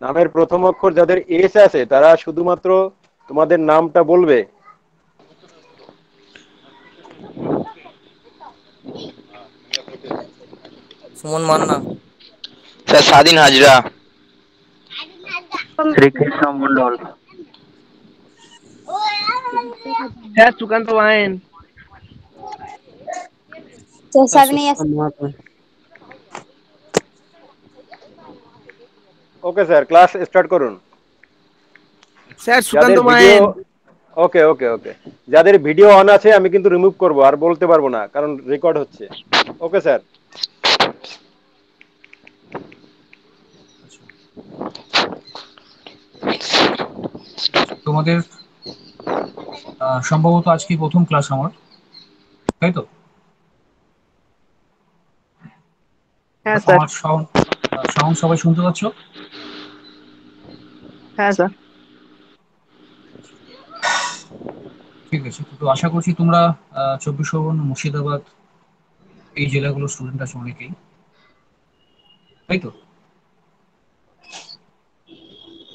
নামের প্রথম অক্ষর যাদের এস আছে তারা শুধুমাত্র তোমাদের নামটা বলবে। Suman Manna. Sir Swadhin Hazra. Srikrishna Mondal. Sir Sukanta line. Okay sir, class start করুন। স্যার সুকান্ত যাদের ভিডিও মাইন। ওকে ওকে ওকে, যাদের ভিডিও অন আছে আমি কিন্তু রিমুভ করব, আর বলতে পারবো না কারণ রেকর্ড হচ্ছে। Okay sir. তোমাদের সম্ভবত আজকে প্রথম ক্লাস আমার, তাই তো? হ্যাঁ স্যার। আমার সাউন্ড সবাই শুনতে পাচ্ছ? হ্যাঁ স্যার। ঠিক আছে, তো আশা করছি তোমরা 24 মুর্শিদাবাদ এই জেলাগুলোর স্টুডেন্ট আছে অনেকেই, তাই তো?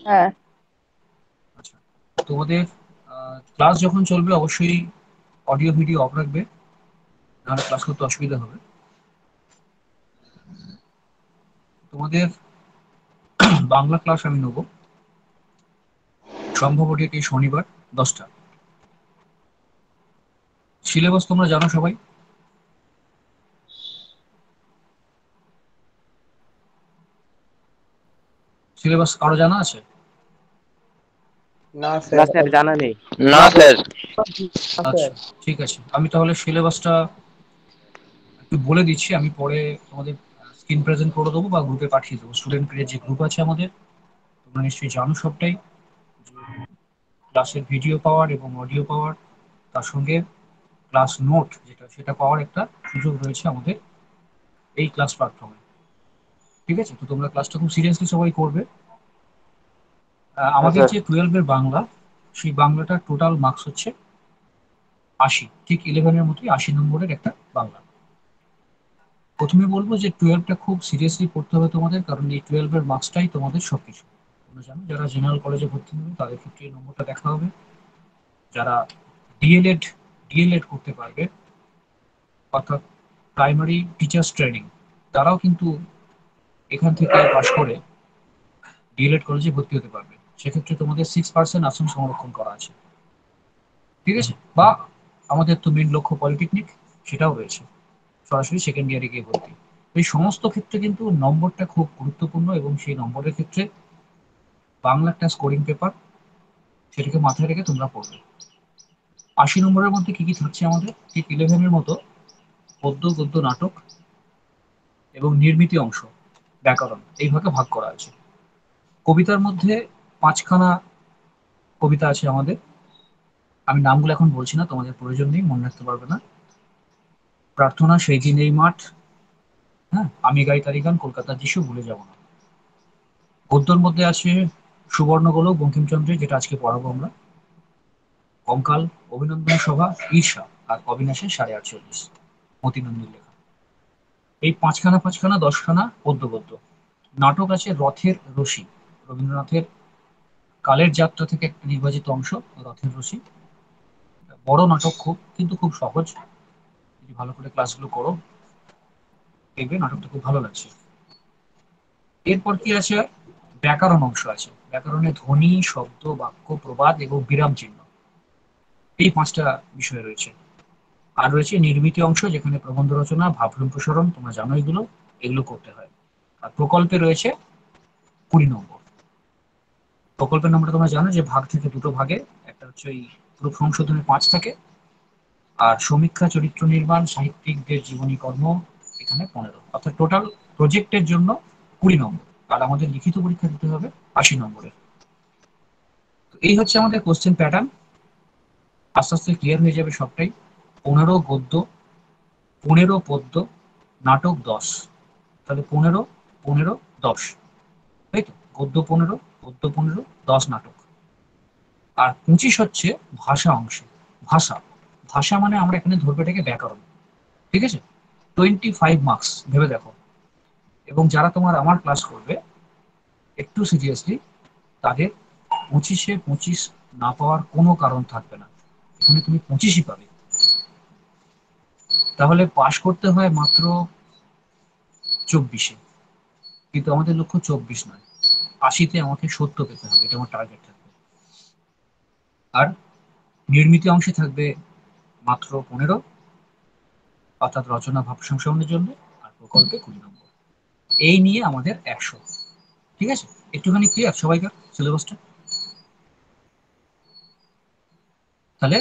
হ্যাঁ। আচ্ছা, তোমাদের ক্লাস যখন চলবে অবশ্যই অডিও ভিডিও অফ রাখবে, নাহলে ক্লাস করতে অসুবিধা হবে। তোমাদের বাংলা ক্লাস আমি নেব সম্ভবত এটি শনিবার 10টা। সিলেবাস তোমরা জানো সবাই? সিলেবাস কারো জানা আছে? না না স্যার। স্যার, জানা নেই। না স্যার। আচ্ছা, ঠিক আছে, আমি তাহলে সিলেবাসটা একটু বলে দিচ্ছি। আমি পরে তোমাদের স্ক্রিন প্রেজেন্ট করে দেবো বা গ্রুপে পাঠিয়ে দেবো। স্টুডেন্টের যে গ্রুপ আছে আমাদের, তোমরা নিশ্চয়ই জানো সবটাই, যে ক্লাসের ভিডিও পাওয়ার এবং অডিও পাওয়ার, তার সঙ্গে ক্লাস নোট যেটা সেটা পাওয়ার একটা সুযোগ রয়েছে আমাদের এই ক্লাস প্ল্যাটফর্মে। ঠিক আছে, তো তোমরা ক্লাসটা খুব সিরিয়াসলি সবাই করবে। হ্যাঁ আমাদের স্যার। যে 12-এর বাংলা, সেই বাংলাটার টোটাল মার্কস হচ্ছে 80, ঠিক 11-এর মতোই 80 নম্বরের একটা বাংলা। প্রথমে বলবো যে 12টা খুব সিরিয়াসলি পড়তে হবে তোমাদের, কারণ এই 12-এর মার্কসটাই তোমাদের সবকিছু। তোমরা জানো যারা জেনারেল কলেজে ভর্তি হবে তাদের ক্ষেত্রে এই নম্বরটা দেখা হবে। যারা ডিএলএড ডিএলএড করতে পারবে, অর্থাৎ প্রাইমারি টিচার্স ট্রেনিং, তারাও কিন্তু এখান থেকে পাশ করে ডিএলএড কলেজে ভর্তি হতে পারবে। সেক্ষেত্রে তোমাদের 6% আসন সংরক্ষণ করা আছে। ঠিক আছে, বা আমাদের তো মেন লক্ষ্য পলিটেকনিক, সেটাও রয়েছে, সরাসরি সেকেন্ড ইয়ারে গিয়ে ভর্তি। এই সমস্ত ক্ষেত্রে কিন্তু নম্বরটা খুব গুরুত্বপূর্ণ, এবং সেই নম্বরের ক্ষেত্রে বাংলা একটা স্কোরিং পেপার, সেটাকে মাথায় রেখে তোমরা পড়বে। 80 নম্বরের মধ্যে কি কি থাকছে আমাদের, ঠিক 11-এর মতো পদ্য গদ্য নাটক এবং নির্মিতি অংশ, ব্যাকরণ, এইভাবে ভাগ করা আছে। কবিতার মধ্যে 5খানা কবিতা আছে আমাদের। আমি নামগুলো এখন বলছি না, তোমাদের প্রয়োজন নেই, মনে রাখতে পারবে না। প্রার্থনা, সেই দিন এই মাঠ, হ্যাঁ, আমি গাই তারি গান, কলকাতার যিশু, ভুলে যাব না। গদ্যর মধ্যে আছে সুবর্ণগোলক বঙ্কিমচন্দ্রের, যেটা আজকে পড়াবো আমরা, কঙ্কাল, অভিনন্দন সভা, ঈর্ষা, আর অবিনাশের 48, মতিনন্দীর লেখা। এই 5খানা 10খানা পদ্য গদ্য। নাটক আছে রথের রশি, রবীন্দ্রনাথের কালের যাত্রা থেকে একটা নির্বাচিত অংশ, রথের রশি। বড় নাটক খুব, কিন্তু খুব সহজ, যদি ভালো করে ক্লাসগুলো করো দেখবে নাটকটা খুব ভালো লাগছে। এরপর কি আছে, ব্যাকরণ অংশ আছে। ব্যাকরণে ধ্বনি, শব্দ, বাক্য, প্রবাদ এবং বিরাম চিহ্ন, এই 5টা বিষয় রয়েছে। আর রয়েছে নির্মিতি অংশ, যেখানে প্রবন্ধ রচনা, ভাব সম্প্রসারণ, তোমরা জানো এগুলো, এগুলো করতে হয়। আর প্রকল্পে রয়েছে 20 নম্বর। প্রকল্পের নম্বরটা তোমরা জানো যে ভাগ থেকে দুটো ভাগে, একটা হচ্ছে ওই প্রুফ সংশোধনের 5 থাকে, আর সমীক্ষা, চরিত্র নির্মাণ, সাহিত্যিকদের জীবনী কর্ম, এখানে 15। অর্থাৎ টোটাল প্রজেক্টের জন্য 20 নম্বর, আর আমাদের লিখিত পরীক্ষা দিতে হবে 80 নম্বরের। তো এই হচ্ছে আমাদের কোশ্চেন প্যাটার্ন। আস্তে আস্তে ক্লিয়ার হয়ে যাবে সবটাই। 15 গদ্য, 15 পদ্য, নাটক 10, তাহলে 15, 15, 10, তাই তো? গদ্য 15, পদ্য 15, 10 নাটক। আর 25 হচ্ছে ভাষা অংশে। ভাষা, ভাষা মানে আমরা এখানে ধরবো এটাকে ব্যাকরণ। ঠিক আছে, 25 মার্কস, ভেবে দেখো। এবং যারা তোমার আমার ক্লাস করবে, একটু সিরিয়াসলি, তাদের 25-এ 25 না পাওয়ার কোনো কারণ থাকবে না। এখানে তুমি 25ই পাবে। তাহলে পাশ করতে হয় মাত্র 24-এ, কিন্তু আমাদের লক্ষ্য 24 নয়, 80-তে আমাকে 70 পেতে হবে, এটা আমার টার্গেট থাকবে। আর নির্মিত অংশে থাকবে মাত্র 15, অর্থাৎ রচনা ভাব সংশোধনের জন্য, আর প্রকল্পে 20 নম্বর। এই নিয়ে আমাদের 100। ঠিক আছে, একটুখানি ক্লিয়ার সবাইকার সিলেবাসটা? তাহলে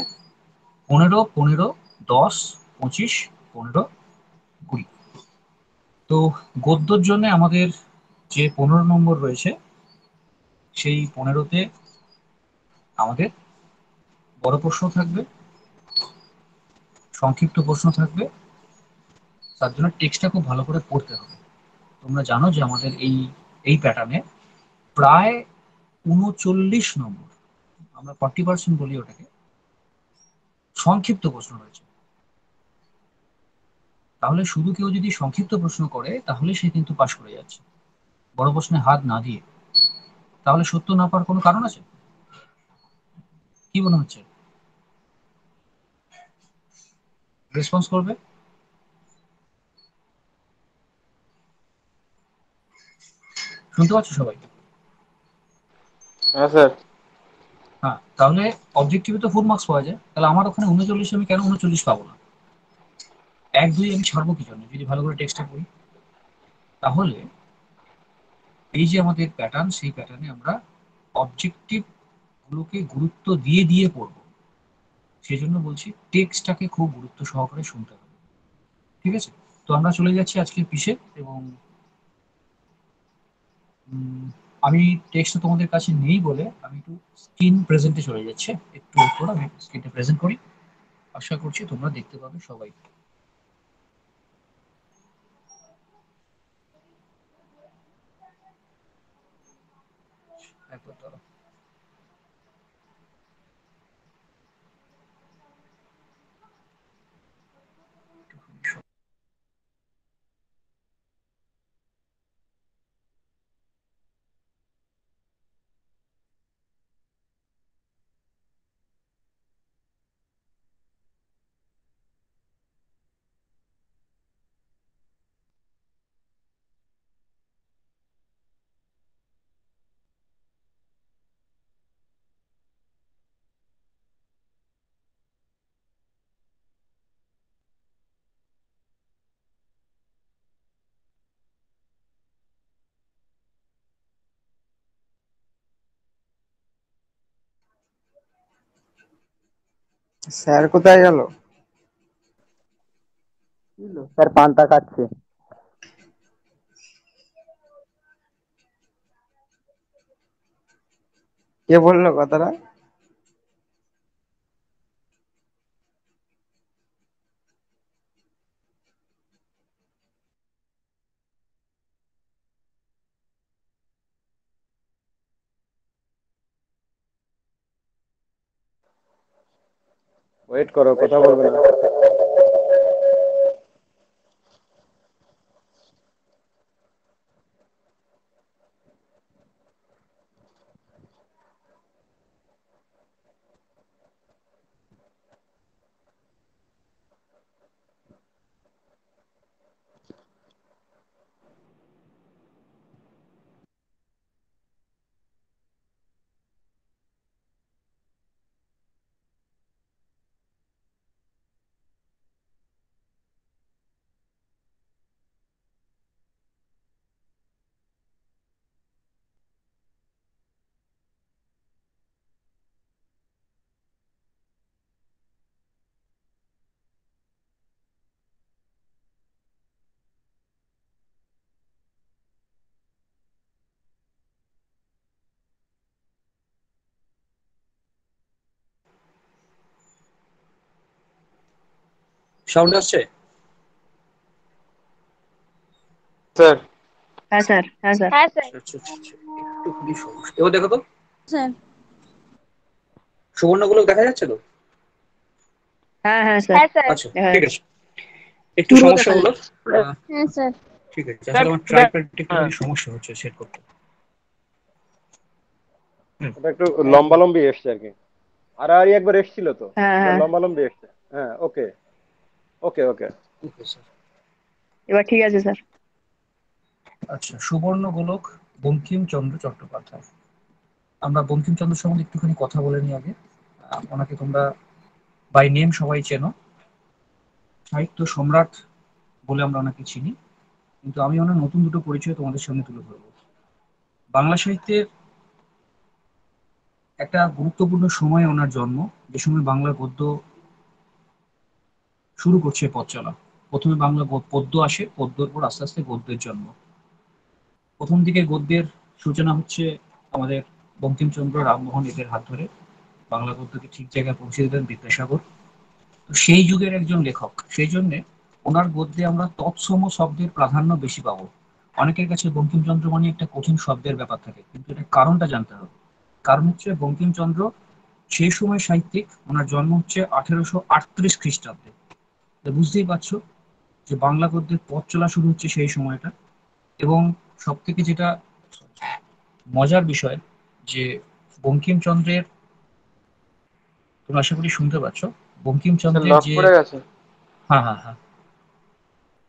15, 15, 10, 25, 15, 20। তো গদ্যর জন্য আমাদের যে 15 নম্বর রয়েছে, সেই 15তে আমাদের বড় প্রশ্ন থাকবে, সংক্ষিপ্ত প্রশ্ন থাকবে। তার জন্য টেক্সটটা খুব ভালো করে পড়তে হবে। তোমরা জানো যে আমাদের এই এই প্যাটার্নে প্রায় 39 নম্বর, আমরা 40% বলি ওটাকে, সংক্ষিপ্ত প্রশ্ন রয়েছে। তাহলে শুধু কেউ যদি সংক্ষিপ্ত প্রশ্ন করে তাহলে সে কিন্তু পাশ করে যাচ্ছে, বড় প্রশ্নে হাত না দিয়ে। তাহলে 70 না পাওয়ার কোনো কারণ আছে? কি মনে হচ্ছে? রেসপন্স করবে? শুনতে পাচ্ছ সবাই? হ্যাঁ স্যার। হ্যাঁ, তাহলে অবজেক্টিভে তো ফুল মার্কস পাওয়া যায়, তাহলে আমার ওখানে 39, আমি কেন 39 পাবো না? 1, 2 আমি ছাড়বো কি জন্য যদি ভালো করে টেক্সটটা পড়ি? তাহলে এই যে আমাদের প্যাটার্ন, সেই প্যাটার্নে আমরা অবজেক্টিভ গুলোকে গুরুত্ব দিয়ে দিয়ে পড়বো। সেই জন্য বলছি টেক্সটটাকে খুব গুরুত্ব সহকারে শুনতে হবে। ঠিক আছে, তো আমরা চলে যাচ্ছি আজকের পিসে, এবং আমি টেক্সটটা তোমাদের কাছে নেই বলে আমি একটু স্ক্রিন প্রেজেন্টে চলে যাচ্ছে। একটু একটু আমি স্ক্রিনটা প্রেজেন্ট করি, আশা করছি তোমরা দেখতে পাবে সবাই। একবার দাঁড়াও। স্যার কোথায় গেল? স্যার পান্তা খাচ্ছে। কে বললো কথাটা? ওয়েট করো, কথা বলবে না। সাউন্ড আসছে? স্যার। হ্যাঁ স্যার, হ্যাঁ স্যার। আচ্ছা আচ্ছা আচ্ছা আচ্ছা। একটুখানি সমস্যা, এবার দেখো তো স্যার। সুবর্ণগুলো দেখা যাচ্ছে তো? হ্যাঁ হ্যাঁ স্যার। আচ্ছা দেখা ঠিক যাচ্ছে। আছে। একটু পুরো সমস্যা দেখা হলো। যাচ্ছে। হ্যাঁ স্যার। ঠিক আছে, আসলে আমার ট্রাইপ্যাডটা একটুখানি সমস্যা হচ্ছে সেট করতে। ওটা একটু লম্বালম্বি এসছে আর কি। আর একবার এসছিল তো, হ্যাঁ এবার হ্যাঁ, লম্বালম্বি এসছে। হ্যাঁ, ওকে ওকে ওকে। Okay sir. এবার ঠিক আছে স্যার। আচ্ছা, সুবর্ণ গোলক বঙ্কিমচন্দ্র চট্টোপাধ্যায়। আমরা বঙ্কিমচন্দ্র সম্বন্ধে একটুখানি কথা বলে নিই আগে। ওনাকে তোমরা বাই নেম সবাই চেনো, সাহিত্য সম্রাট বলে আমরা ওনাকে চিনি। কিন্তু আমি ওনার নতুন দুটো পরিচয় তোমাদের সামনে তুলে ধরবো। বাংলা সাহিত্যের একটা গুরুত্বপূর্ণ সময়ে ওনার জন্ম, যে সময় বাংলা গদ্য শুরু করছে পথ চলা। প্রথমে বাংলা পদ্য আসে, পদ্যর পর আস্তে আস্তে গদ্যের জন্ম। প্রথম দিকে গদ্যের সূচনা হচ্ছে আমাদের বঙ্কিমচন্দ্র, রামমোহন এদের হাত ধরে। বাংলা গদ্যকে ঠিক জায়গায় পৌঁছে দিলেন বিদ্যাসাগর। তো সেই যুগের একজন লেখক, সেই জন্যে ওনার গদ্যে আমরা তৎসম শব্দের প্রাধান্য বেশি পাবো। অনেকের কাছে বঙ্কিমচন্দ্র মানে একটা কঠিন শব্দের ব্যাপার থাকে, কিন্তু এটা কারণটা জানতে হবে। কারণ হচ্ছে বঙ্কিমচন্দ্র সেই সময় সাহিত্যিক, ওনার জন্ম হচ্ছে 1838 খ্রিস্টাব্দে। তো বুঝতেই পারছো যে বাংলা গদ্যের পথ চলা শুরু হচ্ছে সেই সময়টা। এবং সব থেকে যেটা মজার বিষয়, যে বঙ্কিমচন্দ্রের, তোমরা আশা করি শুনতে পাচ্ছ, স্যার বঙ্কিমচন্দ্রের লক যে, পড়ে গেছে। হ্যাঁ হ্যাঁ হ্যাঁ,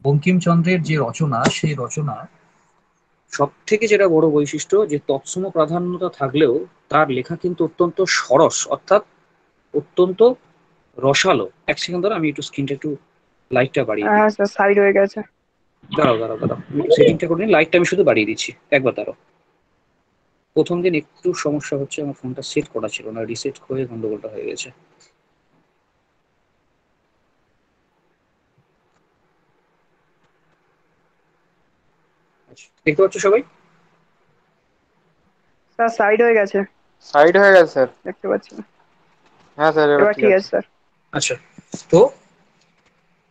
বঙ্কিমচন্দ্রের যে রচনা, সেই রচনা সব থেকে যেটা বড় বৈশিষ্ট্য, যে তৎসম প্রাধান্যতা থাকলেও তার লেখা কিন্তু অত্যন্ত সরস, অর্থাৎ অত্যন্ত রসালো। এক সেকেন্ড ধরো, আমি একটু স্ক্রিনটা একটু, লাইটটা বাড়িয়ে দিই। হ্যাঁ স্যার, সাইড হয়ে গেছে। দাঁড়াও দাঁড়াও দাঁড়াও, আমি একটু সেটিংটা করে নিই, লাইটটা আমি শুধু বাড়িয়ে দিচ্ছি, একবার দাঁড়াও। প্রথম দিন একটু সমস্যা হচ্ছে, আমার ফোনটা সেট করা ছিল না, রিসেট হয়ে গন্ডগোলটা হয়ে গেছে। আচ্ছা, দেখতে পাচ্ছ সবাই? স্যার সাইড হয়ে গেছে, সাইড হয়ে গেছে স্যার। দেখতে পাচ্ছি না। হ্যাঁ স্যার, এবার এবার ঠিক ঠিক আছে। আছে স্যার। আচ্ছা, তো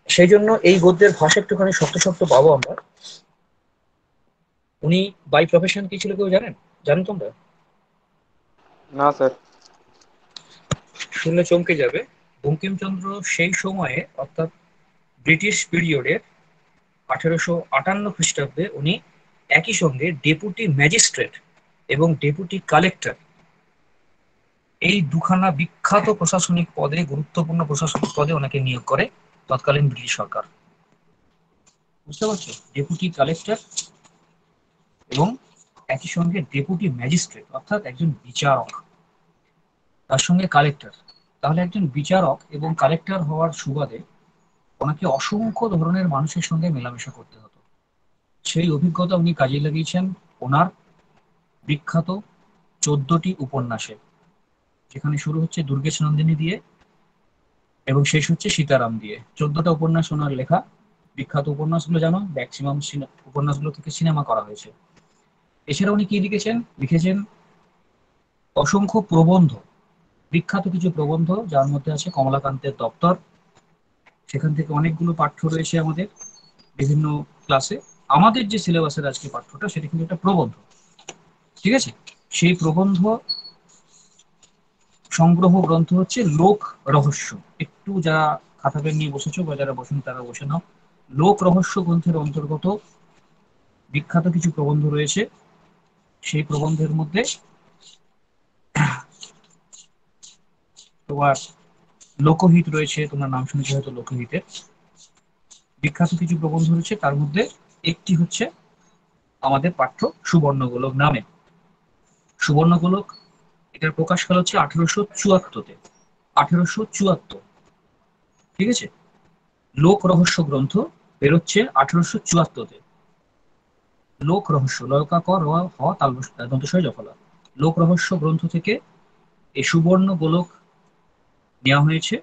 সেই জন্য এই গদ্যের ভাষা একটুখানি শক্ত শক্ত পাবো আমরা। উনি বাই প্রফেশন কি ছিল কেউ জানেন? জানেন তোমরা? না স্যার। শুনলে চমকে যাবে। বঙ্কিমচন্দ্র সেই সময়ে, অর্থাৎ ব্রিটিশ পিরিয়ডে, 1858 খ্রিস্টাব্দে উনি একই সঙ্গে ডেপুটি ম্যাজিস্ট্রেট এবং ডেপুটি কালেক্টর, এই দুখানা বিখ্যাত প্রশাসনিক পদে, গুরুত্বপূর্ণ প্রশাসনিক পদে ওনাকে নিয়োগ করে তৎকালীন ব্রিটিশ সরকার। বুঝতে পারছো? ডেপুটি কালেক্টর এবং একই সঙ্গে ডেপুটি ম্যাজিস্ট্রেট, অর্থাৎ একজন বিচারক, তার সঙ্গে কালেক্টর। তাহলে একজন বিচারক এবং কালেক্টর হওয়ার সুবাদে ওনাকে অসংখ্য ধরনের মানুষের সঙ্গে মেলামেশা করতে হতো। সেই অভিজ্ঞতা উনি কাজে লাগিয়েছেন ওনার বিখ্যাত 14টি উপন্যাসে, যেখানে শুরু হচ্ছে দুর্গেশ নন্দিনী দিয়ে এবং শেষ হচ্ছে সীতারাম দিয়ে। 14টা উপন্যাস ওনার লেখা। বিখ্যাত উপন্যাসগুলো জানো, ম্যাক্সিমাম উপন্যাসগুলো থেকে সিনেমা করা হয়েছে। এছাড়া উনি কি লিখেছেন? লিখেছেন অসংখ্য প্রবন্ধ, বিখ্যাত কিছু প্রবন্ধ, যার মধ্যে আছে কমলাকান্তের দপ্তর। সেখান থেকে অনেকগুলো পাঠ্য রয়েছে আমাদের বিভিন্ন ক্লাসে। আমাদের যে সিলেবাসের আজকে পাঠ্যটা, সেটা কিন্তু একটা প্রবন্ধ, ঠিক আছে? সেই প্রবন্ধ সংগ্রহ গ্রন্থ হচ্ছে লোক রহস্য। একটু যারা খাতা পেন নিয়ে বসেছো বা যারা বসেন তারা বসে নাও। লোক রহস্য গ্রন্থের অন্তর্গত বিখ্যাত কিছু প্রবন্ধ রয়েছে। সেই প্রবন্ধের মধ্যে তোমার লোকহিত রয়েছে, তোমার নাম শুনেছো হয়তো লোকহিতের। বিখ্যাত কিছু প্রবন্ধ রয়েছে, তার মধ্যে একটি হচ্ছে আমাদের পাঠ্য সুবর্ণগোলক নামে। সুবর্ণগোলক, এটার প্রকাশকাল হচ্ছে 1874-তে। 1874, ঠিক আছে? লোক রহস্য গ্রন্থ বেরোচ্ছে 1874-তে। লোক রহস্য, লয়কা ক র হ তাল দন্তস্বয় জফলা। লোক রহস্য গ্রন্থ থেকে এই সুবর্ণ গোলক নেওয়া হয়েছে,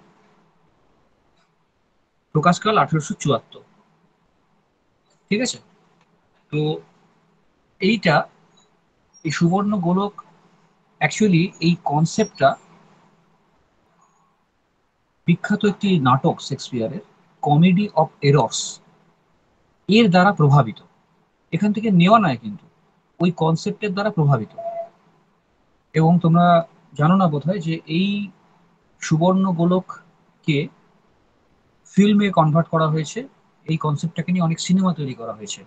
প্রকাশকাল 1874, ঠিক আছে? তো এইটা, এই সুবর্ণ গোলক, অ্যাকচুয়ালি এই কনসেপ্টটা বিখ্যাত একটি নাটক শেক্সপিয়ারের, কমেডি অফ এরর্স, এর দ্বারা প্রভাবিত। এখান থেকে নেওয়া নয় কিন্তু, ওই কনসেপ্টের দ্বারা প্রভাবিত। এবং তোমরা জানো না বোধহয় যে এই সুবর্ণ গোলককে ফিল্মে কনভার্ট করা হয়েছে। এই কনসেপ্টটাকে নিয়ে অনেক সিনেমা তৈরি করা হয়েছে।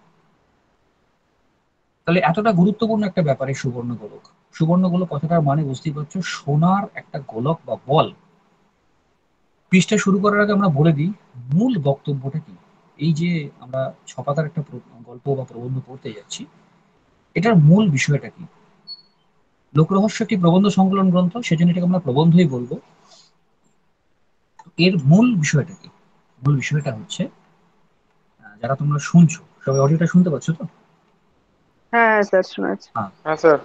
তাহলে এতটা গুরুত্বপূর্ণ একটা ব্যাপার এই সুবর্ণ গোলক। সুবর্ণ গোলক কথাটার মানে বুঝতেই পারছো, সোনার একটা গোলক বা বল। পৃষ্ঠা শুরু করার আগে আমরা বলে দিই মূল বক্তব্যটা কি। এই যে আমরা ছপাতার একটা গল্প বা প্রবন্ধ পড়তে যাচ্ছি, এটার মূল বিষয়টা কি। লোকরহস্য একটি প্রবন্ধ সংকলন গ্রন্থ, সেজন্য এটাকে আমরা প্রবন্ধই বলবো। এর মূল বিষয়টা কি? মূল বিষয়টা হচ্ছে, যারা তোমরা শুনছো সবাই অডিওটা শুনতে পাচ্ছ তো? হ্যাঁ হ্যাঁ স্যার, শোনা যাচ্ছে। হ্যাঁ। হ্যাঁ স্যার।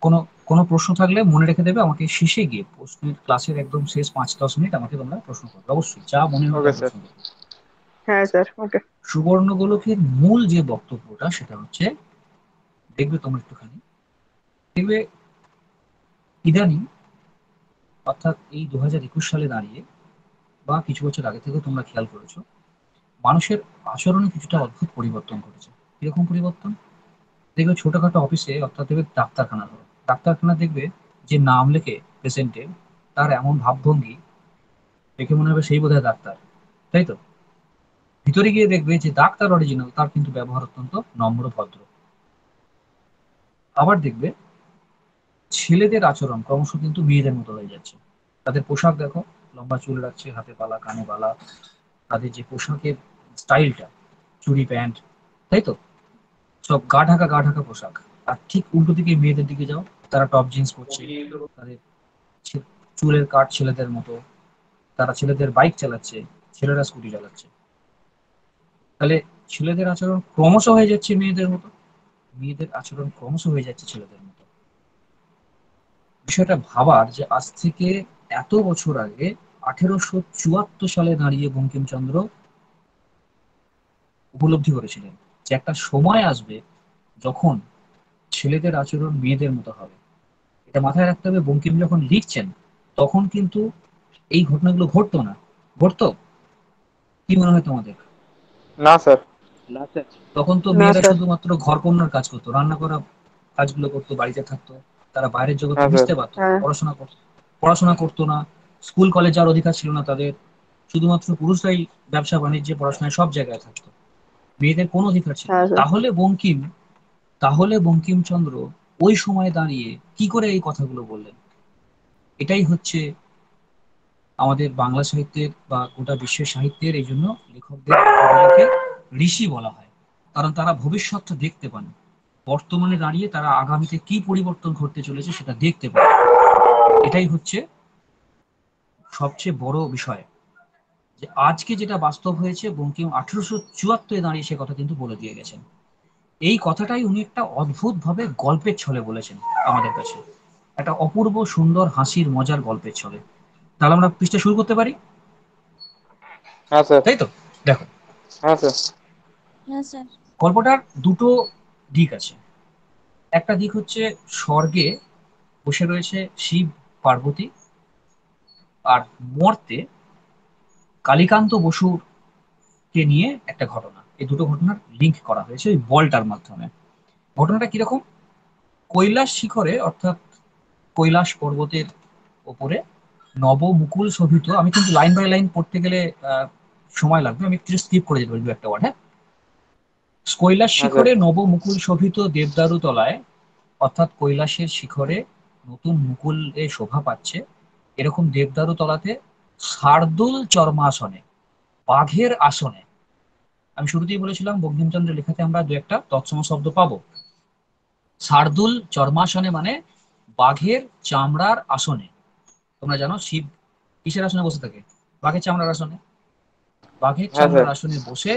কোনো কোনো প্রশ্ন থাকলে মনে রেখে দেবে, আমাকে শেষে গিয়ে প্রশ্নের ক্লাসের একদম শেষ 5-10 মিনিট আমাকে তোমরা প্রশ্ন করবে, অবশ্যই যা মনে হবে ওকে তা স্যার। প্রশ্ন করবে। হ্যাঁ স্যার, ওকে। সুবর্ণ গোলকের মূল যে বক্তব্যটা সেটা হচ্ছে, দেখবে তোমরা একটুখানি দেখবে ইদানিং, অর্থাৎ এই 2021 সালে দাঁড়িয়ে বা কিছু বছর আগে থেকে তোমরা খেয়াল করেছো, মানুষের আচরণে কিছুটা অদ্ভুত পরিবর্তন ঘটেছে। কিরকম পরিবর্তন? দেখবে ছোটখাটো অফিসে, অর্থাৎ দেখবে ডাক্তারখানা ধরো, ডাক্তারখানা দেখবে যে নাম লেখে পেশেন্টের, তার এমন ভাবভঙ্গি দেখে মনে হবে সেই বোধহয় ডাক্তার, তাই তো? ভিতরে গিয়ে দেখবে যে ডাক্তার অরিজিনাল, তার কিন্তু ব্যবহার অত্যন্ত নম্র ভদ্র। আবার দেখবে ছেলেদের আচরণ ক্রমশ কিন্তু মেয়েদের মতো হয়ে যাচ্ছে। তাদের পোশাক দেখো, লম্বা চুল রাখছে, হাতে বালা, কানে বালা, তাদের যে পোশাকের স্টাইলটা, চুড়ি প্যান্ট, তাই তো? সব গা ঢাকা পোশাক। আর ঠিক উল্টো দিকে মেয়েদের দিকে যাও, তারা টপ জিন্স পরছে, তাদের চুলের কাট ছেলেদের মতো, তারা ছেলেদের বাইক চালাচ্ছে, ছেলেরা স্কুটি চালাচ্ছে। তাহলে ছেলেদের আচরণ ক্রমশ হয়ে যাচ্ছে মেয়েদের মতো, মেয়েদের আচরণ ক্রমশ হয়ে যাচ্ছে ছেলেদের মতো। বিষয়টা ভাবার যে আজ থেকে এত বছর আগে 1874 সালে দাঁড়িয়ে বঙ্কিমচন্দ্র উপলব্ধি করেছিলেন যে একটা সময় আসবে যখন ছেলেদের আচরণ মেয়েদের মতো হবে। এটা মাথায় রাখতে হবে। বঙ্কিম যখন লিখছেন তখন কিন্তু এই ঘটনাগুলো ঘটতো না। ঘটতো? কি মনে হয় তোমাদের? না স্যার। না স্যার। তখন তো না মেয়েরা স্যার। শুধুমাত্র ঘরকন্নার কাজ করতো, রান্না করা কাজগুলো করতো, বাড়িতে থাকতো। তারা বাইরের জগতে হ্যাঁ স্যার। মিশতে পারতো না, হ্যাঁ পড়াশোনা করতো না, স্কুল কলেজ যাওয়ার অধিকার ছিল না তাদের। শুধুমাত্র পুরুষরাই ব্যবসা বাণিজ্যে, পড়াশোনায় সব জায়গায় থাকতো, মেয়েদের কোনো অধিকার ছিল হ্যাঁ না। স্যার। তাহলে বঙ্কিমচন্দ্র ওই সময় দাঁড়িয়ে কি করে এই কথাগুলো বললেন? এটাই হচ্ছে আমাদের বাংলা সাহিত্যের বা গোটা বিশ্বের সাহিত্যের, এই জন্য লেখকদের কবিদেরকে ঋষি বলা হয়। কারণ তারা ভবিষ্যৎটা দেখতে পান, বর্তমানে দাঁড়িয়ে তারা আগামীতে কি পরিবর্তন ঘটতে চলেছে সেটা দেখতে পান। এটাই হচ্ছে সবচেয়ে বড় বিষয়, যে আজকে যেটা বাস্তব হয়েছে বঙ্কিম 1874 দাঁড়িয়ে সে কথা কিন্তু বলে দিয়ে গেছেন। এই কথাটাই উনি একটা অদ্ভুত ভাবে গল্পের ছলে বলেছেন আমাদের কাছে, একটা অপূর্ব সুন্দর হাসির মজার গল্পের ছলে। তাহলে আমরা পৃষ্ঠা শুরু করতে পারি, হ্যাঁ স্যার। তাই তো? দেখো, হ্যাঁ স্যার। হ্যাঁ স্যার। গল্পটার দুটো দিক আছে। একটা দিক হচ্ছে স্বর্গে বসে রয়েছে শিব পার্বতী, আর মর্তে কালীকান্ত বসুর কে নিয়ে একটা ঘটনা। এই দুটো ঘটনার লিঙ্ক করা হয়েছে ওই বলটার মাধ্যমে। ঘটনাটা কিরকম? কৈলাস শিখরে, অর্থাৎ কৈলাস পর্বতের ওপরে নবমুকুল শোভিত, আমি কিন্তু লাইন বাই লাইন পড়তে গেলে সময় লাগবে, আমি একটু স্কিপ করে যেতে পারি দু একটা ওয়ার্ড। হ্যাঁ, কৈলাস হ্যাঁ স্যার। শিখরে নবমুকুল শোভিত দেবদারু তলায়, অর্থাৎ কৈলাসের শিখরে নতুন মুকুলে শোভা পাচ্ছে এরকম দেবদারু তলাতে শার্দুল চর্মাসনে, বাঘের আসনে। আমি শুরুতেই বলেছিলাম বঙ্কিমচন্দ্রের লেখাতে আমরা দু একটা তৎসম শব্দ পাবো। শার্দুল চর্মাসনে মানে বাঘের চামড়ার আসনে। তোমরা জানো শিব কিসের আসনে বসে থাকে? বাঘের চামড়ার আসনে। বাঘের হ্যাঁ স্যার। চামড়ার আসনে বসে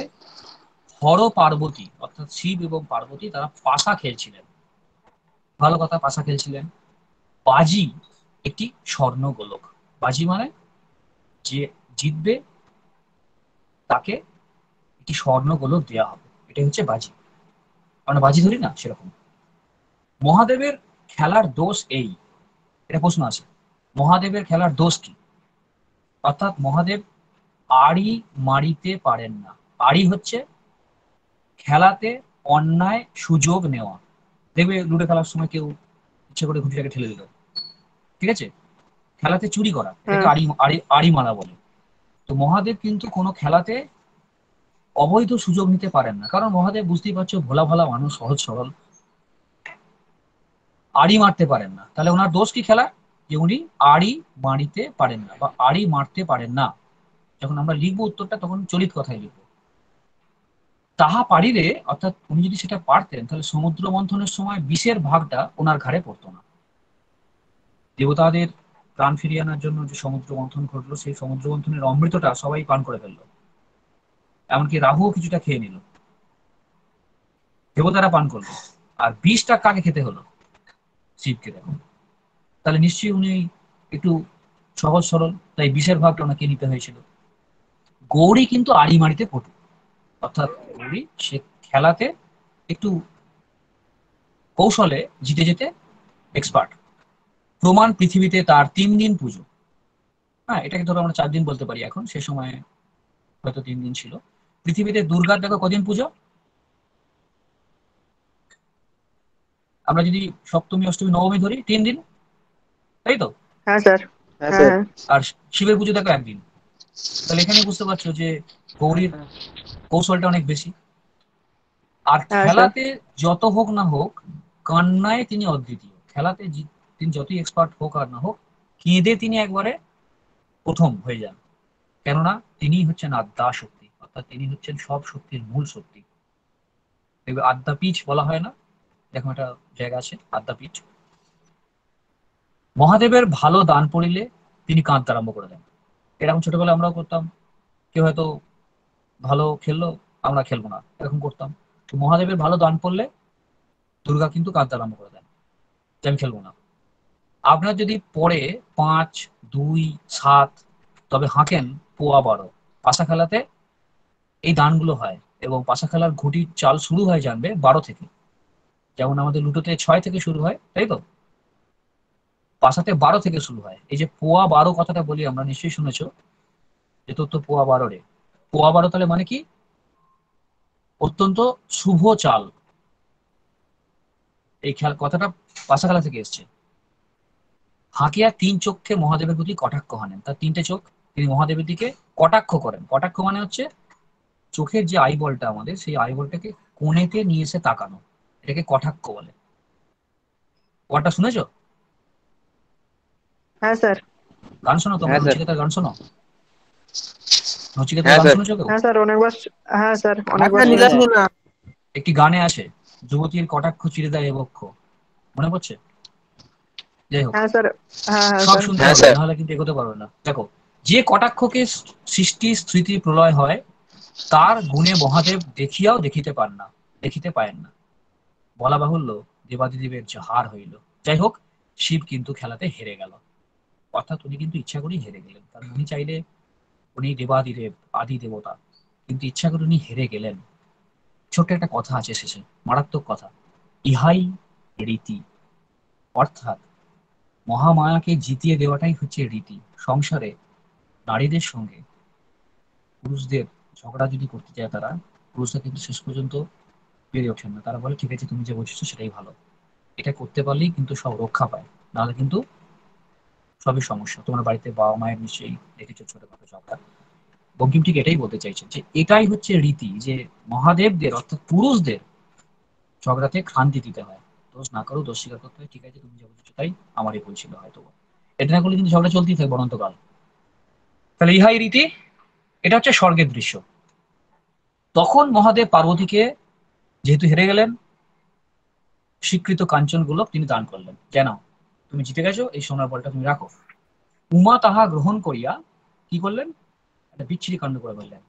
হর পার্বতী, অর্থাৎ শিব এবং পার্বতী, তারা পাশা খেলছিলেন। ভালো কথা, পাশা খেলছিলেন। বাজি একটি স্বর্ণ গোলক। বাজি মানে যে জিতবে তাকে একটি স্বর্ণ গোলক দেওয়া হবে, এটাই হচ্ছে বাজি। আমরা বাজি ধরি না, সেরকম। মহাদেবের খেলার দোষ এই, এটা প্রশ্ন আছে, মহাদেবের খেলার দোষ কি? অর্থাৎ মহাদেব আড়ি মারিতে পারেন না। আড়ি হচ্ছে খেলাতে অন্যায় সুযোগ নেওয়া। দেখবে লুডো খেলার সময় কেউ ইচ্ছে করে ঘুটিটাকে ঠেলে দিল, ঠিক আছে, খেলাতে চুরি করা, এটাকে হ্যাঁ আড়ি আড়ি আড়ি মারা বলে। তো মহাদেব কিন্তু কোনো খেলাতে অবৈধ সুযোগ নিতে পারেন না, কারণ মহাদেব বুঝতেই পারছো ভোলা ভালা মানুষ, সহজ সরল। আড়ি মারতে পারেন না। তাহলে ওনার দোষ কি খেলা, যে উনি আড়ি মারিতে পারেন না বা আড়ি মারতে পারেন না। যখন আমরা লিখবো উত্তরটা তখন চলিত কথায় লিখবো। তাহা পারিলে, অর্থাৎ উনি যদি সেটা পারতেন তাহলে সমুদ্র মন্থনের সময় বিষের ভাগটা ওনার ঘাড়ে পড়তো না। দেবতাদের প্রাণ ফিরিয়ে আনার জন্য যে সমুদ্র মন্থন ঘটলো, সেই সমুদ্র মন্থনের অমৃতটা সবাই পান করে ফেললো, এমনকি রাহুও কিছুটা খেয়ে নিল, দেবতারা পান করলো। আর বিষটা কাকে খেতে হলো? শিবকে। দেখো, তাহলে নিশ্চয়ই উনি একটু সহজ সরল, তাই বিষের ভাগটা ওনাকে নিতে হয়েছিল। গৌরী কিন্তু আড়ি মারিতে পটু, অর্থাৎ গৌরী সে খেলাতে একটু কৌশলে জিতে যেতে এক্সপার্ট। প্রমাণ পৃথিবীতে তার 3 দিন পুজো। হ্যাঁ, এটাকে ধরো আমরা 4 দিন বলতে পারি, এখন সে সময় হয়তো 3 দিন ছিল। পৃথিবীতে দুর্গার দেখো কদিন পুজো? আমরা যদি সপ্তমী অষ্টমী নবমী ধরি 3 দিন, তাই তো? হ্যাঁ স্যার। হ্যাঁ হ্যাঁ স্যার। হ্যাঁ। আর শিবের পুজো দেখো 1 দিন। তাহলে এখানে বুঝতে পারছো যে গৌরীর কৌশলটা অনেক বেশি। আর হ্যাঁ স্যার। খেলাতে যত হোক না হোক, কান্নায় তিনি অদ্বিতীয়। খেলাতে তিনি যতই এক্সপার্ট হোক আর না হোক, কেঁদে তিনি একবারে প্রথম হয়ে যান। কেননা তিনি হচ্ছেন আদ্যা শক্তি, অর্থাৎ তিনি হচ্ছেন সব শক্তির মূল শক্তি। দেখবে আদ্যাপীঠ বলা হয় না, দেখো একটা জায়গা আছে আদ্যাপীঠ। মহাদেবের ভালো দান পড়িলে তিনি কাঁদতে আরম্ভ করে দেন। এরকম ছোটবেলায় আমরাও করতাম। কেউ হয়তো ভালো খেললো, আমরা খেলবো না, এরকম করতাম। তো মহাদেবের ভালো দান পড়লে দুর্গা কিন্তু কাঁদতে আরম্ভ করে দেন যে আমি খেলবো না। আপনার যদি পরে 5, 2, 7 তবে হাঁকেন পোয়া 12। পাশা খেলাতে এই দানগুলো হয়, এবং পাশা খেলার ঘুটির চাল শুরু হয় জানবে 12 থেকে। যেমন আমাদের লুটোতে 6 থেকে শুরু হয়, তাই তো? পাশাতে 12 থেকে শুরু হয়। এই যে পোয়া 12 কথাটা বলি আমরা, নিশ্চয়ই শুনেছো যে তোর তো পোয়া 12 রে। পোয়া 12 তাহলে মানে কি? অত্যন্ত শুভ চাল। এই খেয়াল কথাটা পাশা খেলা থেকে এসছে। হাঁকিয়া 3 চক্ষে মহাদেবের প্রতি কটাক্ষ হানেন। তার 3টে চোখ, তিনি মহাদেবের দিকে কটাক্ষ করেন। কটাক্ষ মানে হচ্ছে চোখের যে আইবলটা আমাদের, সেই আইবলটাকে কোণেতে নিয়ে এসে তাকানো, এটাকে কটাক্ষ বলে। ওয়ার্ডটা শুনেছো? হ্যাঁ স্যার। গান শোনো তোমরা? হ্যাঁ স্যার। নচিকেতার গান শোনো? নচিকেতার হ্যাঁ গান স্যার। শুনেছো কেউ? হ্যাঁ স্যার অনেকবার। হ্যাঁ স্যার হ্যাঁ অনেকবার স্যার, শুনেছি। নিলাম না। একটি গানে আছে, যুবতীর কটাক্ষ চিরে দেয় এ বক্ষ, মনে পড়ছে? যাই হোক, হ্যাঁ স্যার। হ্যাঁ হ্যাঁ সব স্যার। শুনতে হ্যাঁ হবে, স্যার। নাহলে কিন্তু এগোতে পারবে না। দেখো, যে কটাক্ষকে সৃষ্টি স্থিতি প্রলয় হয়, তার গুণে মহাদেব দেখিয়াও দেখিতে পান না, দেখিতে পায়েন না। বলা বাহুল্য দেবাদিদেবের যে হার হইল। যাই হোক, শিব কিন্তু খেলাতে হেরে গেল। অর্থাৎ উনি কিন্তু ইচ্ছা করেই হেরে গেলেন, কারণ উনি চাইলে, উনি দেবাদিদেব, আদি দেবতা, কিন্তু ইচ্ছা করে উনি হেরে গেলেন। ছোট্ট একটা কথা আছে শেষে, মারাত্মক কথা, ইহাই রীতি। অর্থাৎ মহামায়াকে জিতিয়ে দেওয়াটাই হচ্ছে রীতি। সংসারে নারীদের সঙ্গে পুরুষদের ঝগড়া যদি করতে যায় তারা, পুরুষরা কিন্তু শেষ পর্যন্ত পেরে ওঠেন না। তারা বলে ঠিক আছে, তুমি যে বলছো সেটাই ভালো। এটা করতে পারলেই কিন্তু সব রক্ষা পায়, নাহলে কিন্তু সবই সমস্যা। তোমার বাড়িতে বাবা মায়ের নিশ্চয়ই দেখেছো ছোটখাটো ঝগড়া। বঙ্কিম ঠিক এটাই বলতে চাইছেন, যে এটাই হচ্ছে রীতি, যে মহাদেবদের অর্থাৎ পুরুষদের ঝগড়াতে ক্ষান্তি দিতে হয়। দোষ না করো, দোষ স্বীকার করতে হয়, ঠিক আছে তুমি যা বলছো তাই আমারই ভুল ছিল হয়তো। এটা না করলে কিন্তু ঝগড়া চলতেই থাকবে অনন্তকাল। তাহলে ইহাই রীতি। এটা হচ্ছে স্বর্গের দৃশ্য। তখন মহাদেব পার্বতীকে, যেহেতু হেরে গেলেন, স্বীকৃত কাঞ্চন গোলক তিনি দান করলেন। কেন? তুমি জিতে গেছো, এই সোনার বলটা তুমি রাখো। উমা তাহা গ্রহণ করিয়া কি করলেন? একটা বিচ্ছিরি কাণ্ড করে ফেললেন।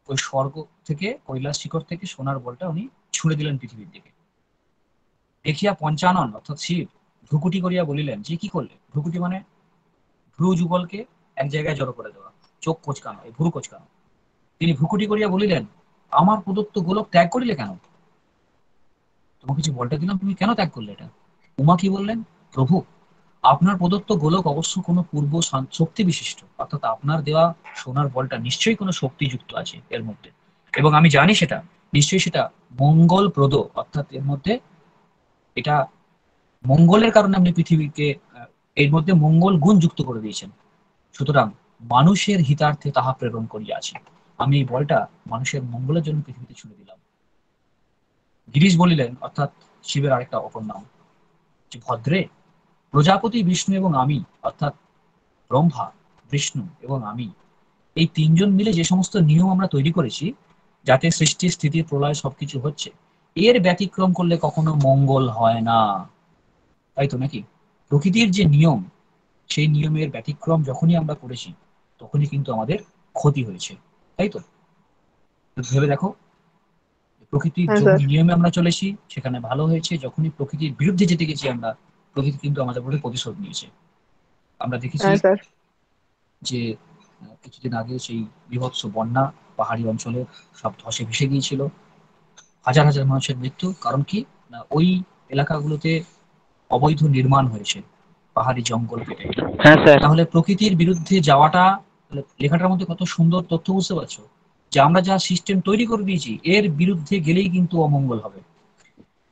ওই স্বর্গ থেকে, কৈলাস শিখর থেকে সোনার বলটা উনি ছুঁড়ে দিলেন পৃথিবীর দিকে। দেখিয়া পঞ্চানন অর্থাৎ শিব ভ্রুকুটি করিয়া বলিলেন, যে কি করলে? ভ্রুকুটি মানে ভ্রু যুগলকে এক জায়গায় জড়ো করে দেওয়া, চোখ কোচকানো, এই ভ্রু কোচকানো। তিনি ভ্রুকুটি করিয়া বলিলেন, আমার প্রদত্ত গোলক ত্যাগ করিলে কেন? তোমাকে যে বলটা দিলাম তুমি কেন ত্যাগ করলে এটা? উমা কি বললেন? প্রভু, আপনার প্রদত্ত গোলক অবশ্য কোনো পূর্ব শক্তি বিশিষ্ট, অর্থাৎ আপনার দেওয়া সোনার বলটা নিশ্চয়ই কোনো শক্তিযুক্ত আছে এর মধ্যে, এবং আমি জানি সেটা নিশ্চয়ই সেটা মঙ্গলপ্রদ, অর্থাৎ এর মধ্যে এটা মঙ্গলের কারণে আপনি পৃথিবীকে এর মধ্যে মঙ্গল গুণ যুক্ত করে দিয়েছেন। সুতরাং মানুষের হিতার্থে তাহা প্রেরণ করিয়াছি। আমি এই বলটা মানুষের মঙ্গলের জন্য পৃথিবীতে ছুড়ে দিলাম। গিরিশ বলিলেন, অর্থাৎ শিবের আরেকটা অপর নাম, যে ভদ্রে প্রজাপতি, বিষ্ণু এবং আমি, অর্থাৎ ব্রহ্মা, বিষ্ণু এবং আমি, এই তিনজন মিলে যে সমস্ত নিয়ম আমরা তৈরি করেছি যাতে সৃষ্টি, স্থিতি, প্রলয় সবকিছু হচ্ছে, এর ব্যতিক্রম করলে কখনো মঙ্গল হয় না, তাই তো নাকি? প্রকৃতির যে নিয়ম, সেই নিয়মের ব্যতিক্রম যখনই আমরা করেছি তখনই কিন্তু আমাদের ক্ষতি হয়েছে, তাই তো? ভেবে দেখো, প্রকৃতির হ্যাঁ যখন স্যার। নিয়মে আমরা চলেছি সেখানে ভালো হয়েছে, যখনই প্রকৃতির বিরুদ্ধে যেতে গেছি আমরা, প্রকৃতি কিন্তু আমাদের উপরে প্রতিশোধ নিয়েছে। আমরা দেখেছি হ্যাঁ স্যার। যে কিছুদিন আগে সেই বীভৎস বন্যা, পাহাড়ি অঞ্চলে সব ধসে ভেসে গিয়েছিল, হাজার হাজার মানুষের মৃত্যু। কারণ কি না, ওই এলাকাগুলোতে অবৈধ নির্মাণ হয়েছে পাহাড়ি জঙ্গল কেটে। হ্যাঁ স্যার। তাহলে প্রকৃতির বিরুদ্ধে যাওয়াটা, লেখাটার মধ্যে কত সুন্দর তথ্য, বুঝতে পারছো? যে আমরা যা সিস্টেম তৈরি করে দিয়েছি এর বিরুদ্ধে গেলেই কিন্তু অমঙ্গল হবে।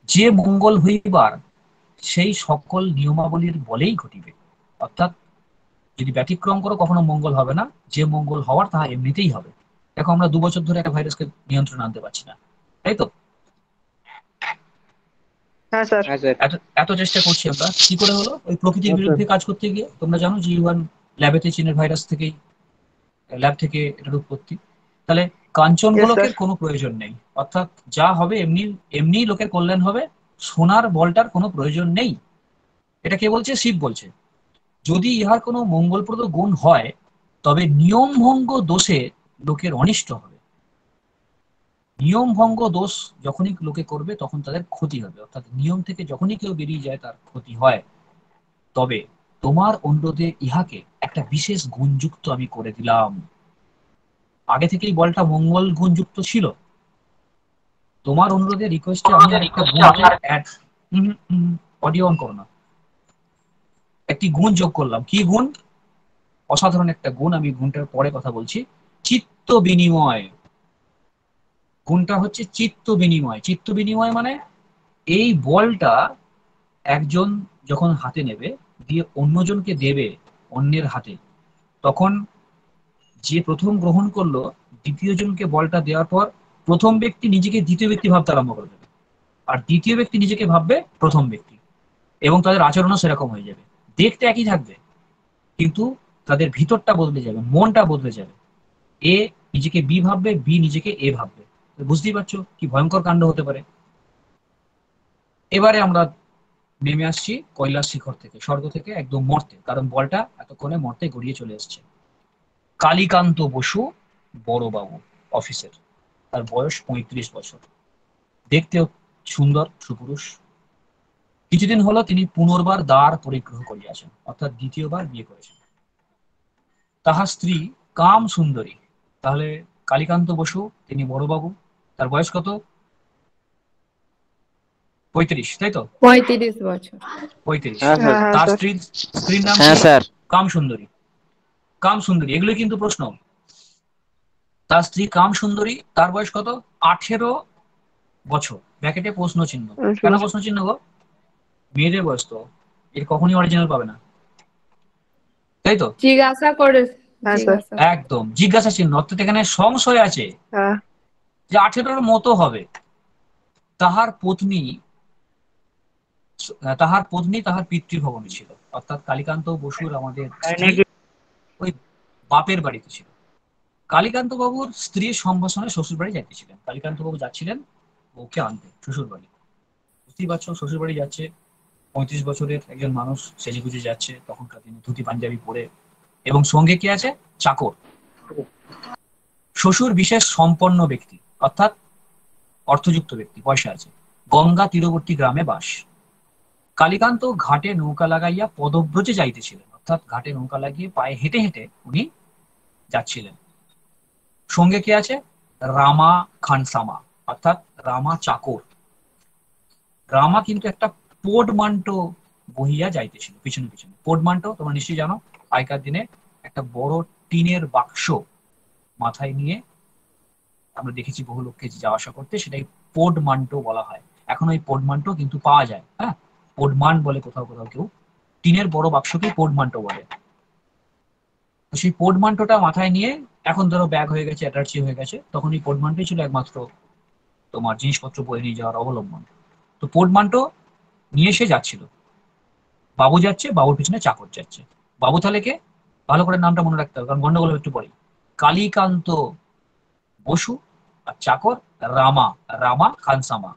যে মঙ্গল হইবার সেই সকল নিয়মাবলীর বলেই ঘটিবে, অর্থাৎ যদি ব্যতিক্রম করো কখনো মঙ্গল হবে না, যে মঙ্গল হওয়ার তাহা এমনিতেই হবে। দেখো, আমরা 2 বছর ধরে একটা ভাইরাসকে নিয়ন্ত্রণে আনতে পারছি না, তাই তো? হ্যাঁ স্যার। হ্যাঁ স্যার। এত এত চেষ্টা করছি আমরা, কি করে হলো? ওই প্রকৃতির হ্যাঁ স্যার। বিরুদ্ধে কাজ করতে গিয়ে। তোমরা জানো যে ইউহান ল্যাবেতে চীনের ভাইরাস থেকেই, ল্যাব থেকে এটার উৎপত্তি। তাহলে কাঞ্চন Yes, গোলকের sir. কোনো প্রয়োজন নেই, অর্থাৎ যা হবে এমনি এমনি লোকের কল্যাণ হবে, সোনার বলটার কোনো প্রয়োজন নেই। এটা কে বলছে? শিব বলছে। যদি ইহার কোনো মঙ্গলপ্রদ গুণ হয় তবে নিয়ম ভঙ্গ দোষে লোকের অনিষ্ট হবে। নিয়ম ভঙ্গ দোষ যখনই লোকে করবে তখন তাদের ক্ষতি হবে, অর্থাৎ নিয়ম থেকে যখনই কেউ বেরিয়ে যায় তার ক্ষতি হয়। তবে তোমার অনুরোধে ইহাকে একটা বিশেষ গুণযুক্ত আমি করে দিলাম। আগে থেকেই বলটা মঙ্গল গুণযুক্ত ছিল, তোমার অনুরোধে রিকোয়েস্টে আমি একটা গুণকে অ্যাড, অডিও অন করো না, একটি গুণ যোগ করলাম। কি গুণ? অসাধারণ একটা গুণ, আমি গুণটার পরে কথা বলছি। চিত্ত বিনিময়। গুণটা হচ্ছে চিত্ত বিনিময়। চিত্ত বিনিময় মানে এই বলটা একজন যখন হাতে নেবে, দিয়ে অন্যজনকে দেবে অন্যের হাতে, তখন যে প্রথম গ্রহণ করলো দ্বিতীয় জনকে বলটা দেওয়ার পর প্রথম ব্যক্তি নিজেকে দ্বিতীয় ব্যক্তি ভাবতে আরম্ভ করে দেবে, আর দ্বিতীয় ব্যক্তি নিজেকে ভাববে প্রথম ব্যক্তি, এবং তাদের আচরণও সেরকম হয়ে যাবে। দেখতে একই থাকবে কিন্তু তাদের ভিতরটা বদলে যাবে, মনটা বদলে যাবে। এ নিজেকে বি ভাববে, বি নিজেকে এ ভাববে। বুঝতেই পারছো কি ভয়ঙ্কর কাণ্ড হতে পারে। এবারে আমরা নেমে আসছি কৈলাস শিখর থেকে, স্বর্গ থেকে একদম মর্তে, কারণ বলটা এতক্ষণে মর্তে গড়িয়ে চলে এসছে। কালীকান্ত বসু বড়বাবু, অফিসের, তার বয়স 35 বছর, দেখতেও সুন্দর, সুপুরুষ। কিছুদিন হলো তিনি পুনর্বার দ্বার পরিগ্রহ করিয়াছেন, অর্থাৎ দ্বিতীয়বার বিয়ে করেছেন। তাহার স্ত্রী কাম সুন্দরী। তাহলে কালীকান্ত বসু, তিনি বড়বাবু, তার বয়স কত? 35, তাই তো? 35 বছর। 35। হ্যাঁ স্যার। হ্যাঁ তার স্যার। স্ত্রীর নাম হ্যাঁ কি? স্যার। কাম সুন্দরী। কাম সুন্দরী, এগুলো কিন্তু প্রশ্ন। তার স্ত্রী কাম সুন্দরী, তার বয়স কত? 18 বছর, ব্র্যাকেটে প্রশ্ন চিহ্ন। কেন প্রশ্ন চিহ্ন গো? মেয়েদের বয়স তো, এর কখনই অরিজিনাল পাবে না, তাই তো? জিজ্ঞাসা করে। হ্যাঁ স্যার। জিজ্ঞাসা। একদম জিজ্ঞাসা চিহ্ন, অর্থাৎ এখানে সংশয় আছে হ্যাঁ। যে 18 মতো হবে। তাহার পত্নী তাহার পিতৃভবনে ছিল, অর্থাৎ কালীকান্ত বসুর আমাদের স্ত্রী ওই বাপের বাড়িতে ছিল। কালীকান্ত বাবুর স্ত্রীর সম্ভাষণে শ্বশুর বাড়ি যাইতেছিলেন। কালীকান্ত বাবু যাচ্ছিলেন বউকে আনতে শ্বশুর বাড়ি। বুঝতেই পারছো, শ্বশুর বাড়ি যাচ্ছে 35 বছরের একজন মানুষ, সেজে গুজে যাচ্ছে তখনকার দিনে, ধুতি পাঞ্জাবি পরে, এবং সঙ্গে কি আছে? চাকর। শ্বশুর বিশেষ সম্পন্ন ব্যক্তি, অর্থাৎ অর্থযুক্ত ব্যক্তি, পয়সা আছে, গঙ্গা তীরবর্তী গ্রামে বাস। কালীকান্ত ঘাটে নৌকা লাগাইয়া পদব্রজে যাইতেছিলেন, অর্থাৎ ঘাটে নৌকা লাগিয়ে পায়ে হেঁটে হেঁটে উনি যাচ্ছিলেন। সঙ্গে কে আছে? রামা খানসামা, অর্থাৎ রামা চাকর। রামা কিন্তু একটা পোর্টমান্টো বহিয়া যাইতেছিল পিছনে পিছনে। পোর্টমান্টো তোমরা নিশ্চয়ই জানো, আগেকার দিনে একটা বড় টিনের বাক্স মাথায় নিয়ে আমরা দেখেছি বহু লোককে যাওয়া আসা করতে, সেটাই পোর্টমান্টো বলা হয়। এখন ওই পোর্টমান্টো কিন্তু পাওয়া যায়, হ্যাঁ, পোর্টমান বলে কোথাও কোথাও কেউ, টিনের বড় বাক্সকে পোর্টমান্টো বলে। তো সেই পোর্টমান্টোটা মাথায় নিয়ে, এখন ধরো ব্যাগ হয়ে গেছে, অ্যাটাচি হয়ে গেছে, তখন এই পোর্টমান্টোই ছিল একমাত্র তোমার জিনিসপত্র বয়ে নিয়ে যাওয়ার অবলম্বন। তো পোর্টমান্টো নিয়ে সে যাচ্ছিল। বাবু যাচ্ছে, বাবুর পিছনে চাকর যাচ্ছে। বাবু তাহলে কে? ভালো করে নামটা মনে রাখতে হবে, কারণ গন্ডগোল হবে একটু পরে। কালীকান্ত বসু, আর চাকর রামা। রামা খানসামা।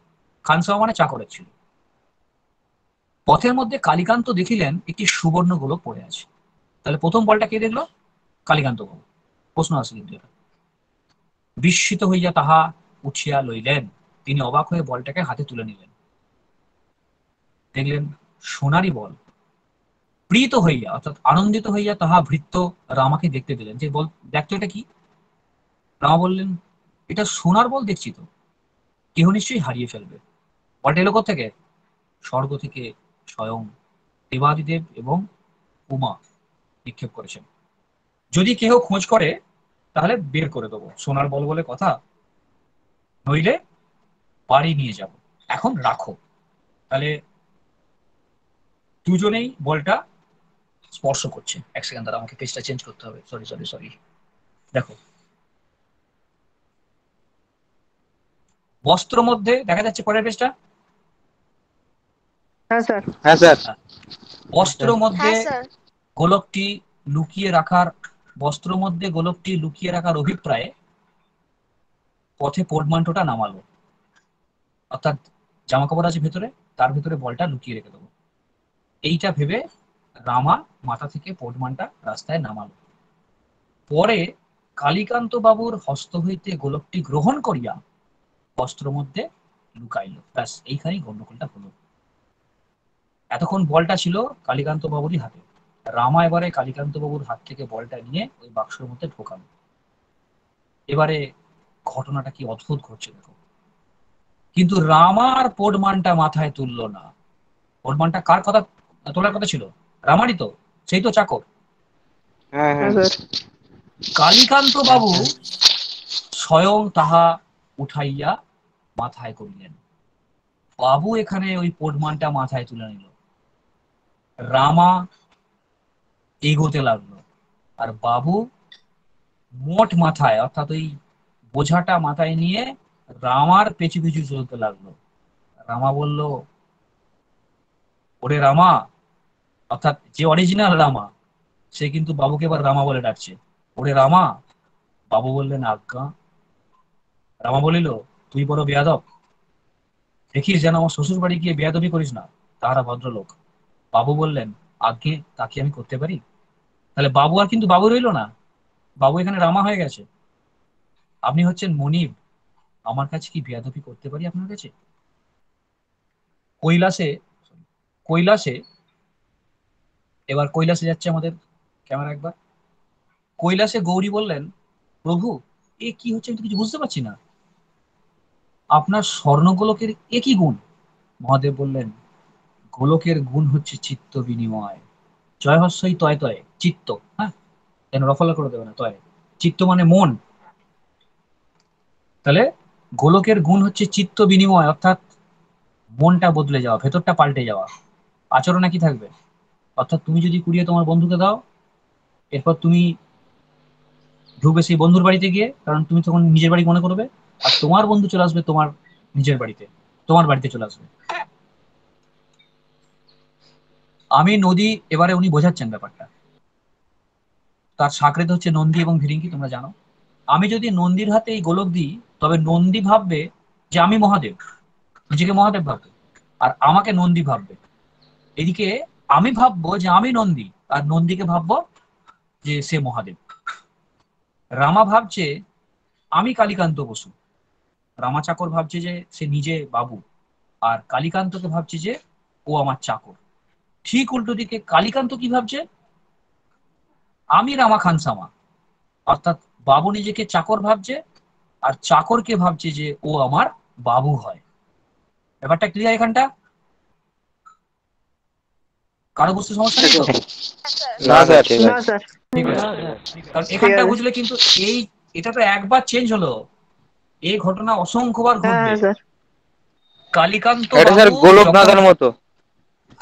খানসামা মানে চাকরের ছিল। পথের মধ্যে কালীকান্ত দেখিলেন একটি সুবর্ণ গোলক পড়ে আছে। তাহলে প্রথম বলটা কে দেখলো? কালীকান্ত বাবু। প্রশ্ন আছে কিন্তু এটা। বিস্মিত হইয়া তাহা উঠিয়া লইলেন। তিনি অবাক হয়ে বলটাকে হাতে তুলে নিলেন। দেখলেন সোনারি বল। প্রীত হইয়া অর্থাৎ আনন্দিত হইয়া তাহা ভৃত্য রামাকে দেখতে দিলেন, যে বল দেখতো এটা কি। রামা বললেন, এটা সোনার বল দেখছি তো, কেহ নিশ্চয়ই হারিয়ে ফেলবে। বলটা এলো থেকে? স্বর্গ থেকে স্বয়ং দেবাদিদেব এবং উমা নিক্ষেপ করেছেন। যদি কেহ খোঁজ করে তাহলে বের করে দেবো, সোনার বল বলে কথা, নইলে বাড়ি নিয়ে যাব। এখন রাখো। তাহলে দুজনেই বলটা স্পর্শ করছে। এক সেকেন্ড দাঁড়া, আমাকে পেজটা চেঞ্জ করতে হবে। Sorry sorry sorry. দেখো, বস্ত্র মধ্যে দেখা যাচ্ছে পরের পেজটা। হ্যাঁ স্যার। হ্যাঁ স্যার। বস্ত্র মধ্যে হ্যাঁ স্যার। গোলকটি লুকিয়ে রাখার বস্ত্র মধ্যে গোলকটি লুকিয়ে রাখার অভিপ্রায়ে পথে পোর্টমান্টোটা নামালো। অর্থাৎ জামা কাপড় আছে ভেতরে, তার ভেতরে বলটা লুকিয়ে রেখে দেবো, এইটা ভেবে রামা মাথা থেকে পোর্টমানটা রাস্তায় নামালো। পরে কালীকান্ত বাবুর হস্ত হইতে গোলকটি গ্রহণ করিয়া বস্ত্র মধ্যে লুকাইল। ব্যাস, এইখানেই গন্ডগোলটা হলো। এতক্ষণ বলটা ছিল কালীকান্ত বাবুরই হাতে। রামা এবারে কালীকান্ত বাবুর হাত থেকে বলটা নিয়ে ওই বাক্সের মধ্যে ঢোকালো। এবারে ঘটনাটা কি অদ্ভুত ঘটছে দেখো। কিন্তু রামার পোর্টমানটা মাথায় তুললো না। পোর্টমানটা কার কথা তোলার কথা ছিল? রামারই তো, সেই তো চাকর। হ্যাঁ হ্যাঁ হ্যাঁ। স্যার। কালীকান্ত বাবু স্বয়ং তাহা উঠাইয়া মাথায় করিলেন। বাবু এখানে ওই পোর্টমানটা মাথায় তুলে নিল। রামা এগোতে লাগলো, আর বাবু মোট মাথায় অর্থাৎ ওই বোঝাটা মাথায় নিয়ে রামার পেছু পিছু চলতে লাগলো। রামা বলল, ওরে রামা, অর্থাৎ যে অরিজিনাল রামা সে কিন্তু বাবুকে এবার রামা বলে ডাকছে। ওরে রামা। বাবু বললেন, আজ্ঞা। রামা বলিল, তুই বড় বেয়াদব, দেখিস যেন আমার শ্বশুর বাড়ি গিয়ে বেয়াদবি করিস না, তাহারা ভদ্রলোক। বাবু বললেন, আজ্ঞে, তা কি আমি করতে পারি? তাহলে বাবু আর কিন্তু বাবু রইল না, বাবু এখানে রামা হয়ে গেছে। আপনি হচ্ছেন মনিব, আমার কাছে কি বেয়াদবি করতে পারি আপনার কাছে? কৈলাসে কৈলাসে এবার কৈলাসে যাচ্ছে আমাদের ক্যামেরা একবার। কৈলাসে গৌরী বললেন, প্রভু, এ কি হচ্ছে আমি তো কিছু বুঝতে পারছি না। আপনার স্বর্ণগোলকের এ কি গুণ? মহাদেব বললেন, গোলকের গুণ হচ্ছে চিত্ত বিনিময়। জয় হস্যই তয় তয় চিত্ত। হ্যাঁ, যেন রফলা করে দেবে না, তয় চিত্ত মানে মন। তাহলে গোলকের গুণ হচ্ছে চিত্ত বিনিময়, অর্থাৎ মনটা বদলে যাওয়া, ভেতরটা পাল্টে যাওয়া। আচরণে কি থাকবে? অর্থাৎ তুমি যদি কুড়িয়ে তোমার বন্ধুকে দাও, এরপর তুমি ঢুকবে সেই বন্ধুর বাড়িতে গিয়ে, কারণ তুমি তখন নিজের বাড়ি মনে করবে, আর তোমার বন্ধু চলে আসবে তোমার নিজের বাড়িতে, তোমার বাড়িতে চলে আসবে। আমি নদী, এবারে উনি বোঝাচ্ছেন ব্যাপারটা। তার সাকরেত হচ্ছে নন্দী এবং ভিরিঙ্গি, তোমরা জানো। আমি যদি নন্দীর হাতে এই গোলক দিই, তবে নন্দী ভাববে যে আমি মহাদেব, নিজেকে মহাদেব ভাববে, আর আমাকে নন্দী ভাববে। এদিকে আমি ভাববো যে আমি নন্দী, আর নন্দীকে ভাববো যে সে মহাদেব। রামা ভাবছে আমি কালীকান্ত বসু, রামা চাকর ভাবছে যে সে নিজে বাবু, আর কালীকান্তকে ভাবছে যে ও আমার চাকর। ঠিক উল্টো দিকে কালীকান্ত কি ভাবছে? আমি রামা খানসামা, অর্থাৎ বাবু নিজেকে চাকর ভাবছে, আর চাকরকে ভাবছে যে ও আমার বাবু হয়। ব্যাপারটা ক্লিয়ার এখানটা? কারো বুঝতে সমস্যা নেই তো? না স্যার, ঠিক না আছে। স্যার। ঠিক আছে, কারণ ঠিক এখানটা আছে। বুঝলে কিন্তু এই এটা তো একবার চেঞ্জ হলো, এই ঘটনা অসংখ্যবার হ্যাঁ ঘটবে। হ্যাঁ স্যার। কালীকান্ত এটা স্যার বাবু যখন গোলকনাথের মতো।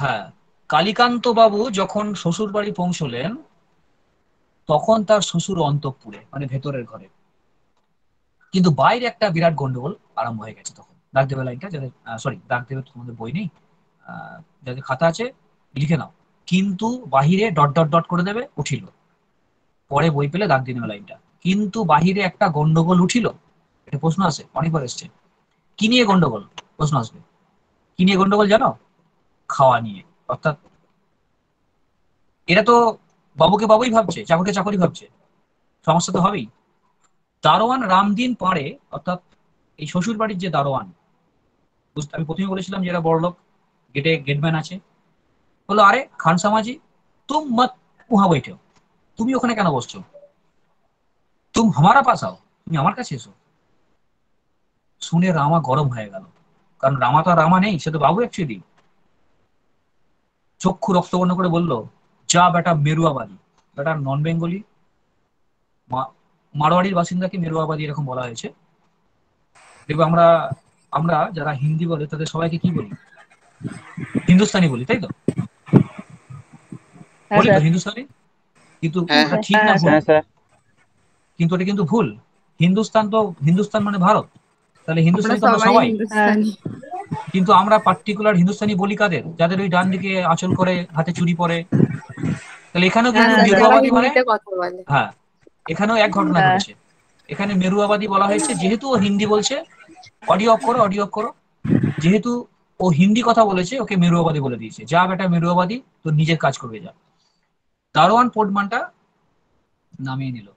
হ্যাঁ, কালীকান্ত বাবু যখন শ্বশুর বাড়ি পৌঁছলেন, তখন তার শ্বশুর অন্তঃপুরে মানে ভেতরের ঘরে, কিন্তু বাইরে একটা বিরাট গন্ডগোল আরম্ভ হয়ে গেছে। তখন দাগদেবের লাইনটা যাদের, সরি দাগদেবের তোমাদের বই নেই, যাদের খাতা আছে লিখে নাও। কিন্তু বাহিরে ডট ডট ডট করে দেবে, উঠিল। পরে বই পেলে দাগ দিয়ে নেবে লাইনটা। কিন্তু বাহিরে একটা গন্ডগোল উঠিল, এটা প্রশ্ন আসে, অনেকবার এসছে। কি নিয়ে গন্ডগোল? প্রশ্ন আসবে। কি নিয়ে গন্ডগোল জানো? খাওয়া নিয়ে। অর্থাৎ এরা তো বাবুকে বাবুই ভাবছে, চাকরকে চাকরই ভাবছে, সমস্যা তো হবেই। দারোয়ান রামদিন পাড়ে, অর্থাৎ এই শ্বশুর বাড়ির যে দারোয়ান, আমি প্রথমে বলেছিলাম যে এরা বড়লোক, গেটে গেটম্যান আছে, বললো আরে খান সামাজি তুম মত উহা বৈঠো, তুমি ওখানে কেন বসছো, তুম হামারা পাস আও, তুমি আমার কাছে এসো। শুনে রামা গরম হয়ে গেল, কারণ রামা তো আর রামা নেই, সে তো বাবু অ্যাকচুয়ালি। চক্ষু রক্তবর্ণ করে বলল, যা বেটা মেরুয়াবাদী। বেটা নন বেঙ্গলি, মারোয়াড়ির বাসিন্দাকে মেরুয়াবাদী এরকম বলা হয়েছে। দেখবো আমরা আমরা যারা হিন্দি বলে তাদের সবাইকে কি বলি? হিন্দুস্তানি বলি, তাই তো? হ্যাঁ বলি তো স্যার। হিন্দুস্তানি। কিন্তু হ্যাঁ ওটা ঠিক না হ্যাঁ ভুল? স্যার। হ্যাঁ স্যার। কিন্তু এটা কিন্তু ভুল। হিন্দুস্তান তো, হিন্দুস্তান মানে ভারত, তাহলে আমরা হিন্দুস্তানি তো আমরা সবাই সবাই। হ্যাঁ হিন্দুস্তানি। কিন্তু আমরা পার্টিকুলার হিন্দুস্তানি বলি কাদের? যাদের ওই ডান দিকে আঁচল করে, হাতে চুড়ি পরে। তাহলে এখানেও হ্যাঁ কিন্তু হ্যাঁ স্যার, স্যার। যারা মেরুয়াবাদী মানে, হিন্দিতে কথা বলে। হ্যাঁ, এখানেও এক ঘটনা হ্যাঁ ঘটেছে। এখানে মেরুয়াবাদী বলা হয়েছে যেহেতু ও হিন্দি বলছে। অডিও অফ করো, অডিও অফ করো। যেহেতু ও হিন্দি কথা বলেছে, ওকে মেরুয়াবাদী বলে দিয়েছে। যা বেটা মেরুয়াবাদী, তো নিজের কাজ করবে যা। দারোয়ান পোর্টমানটা নামিয়ে নিল।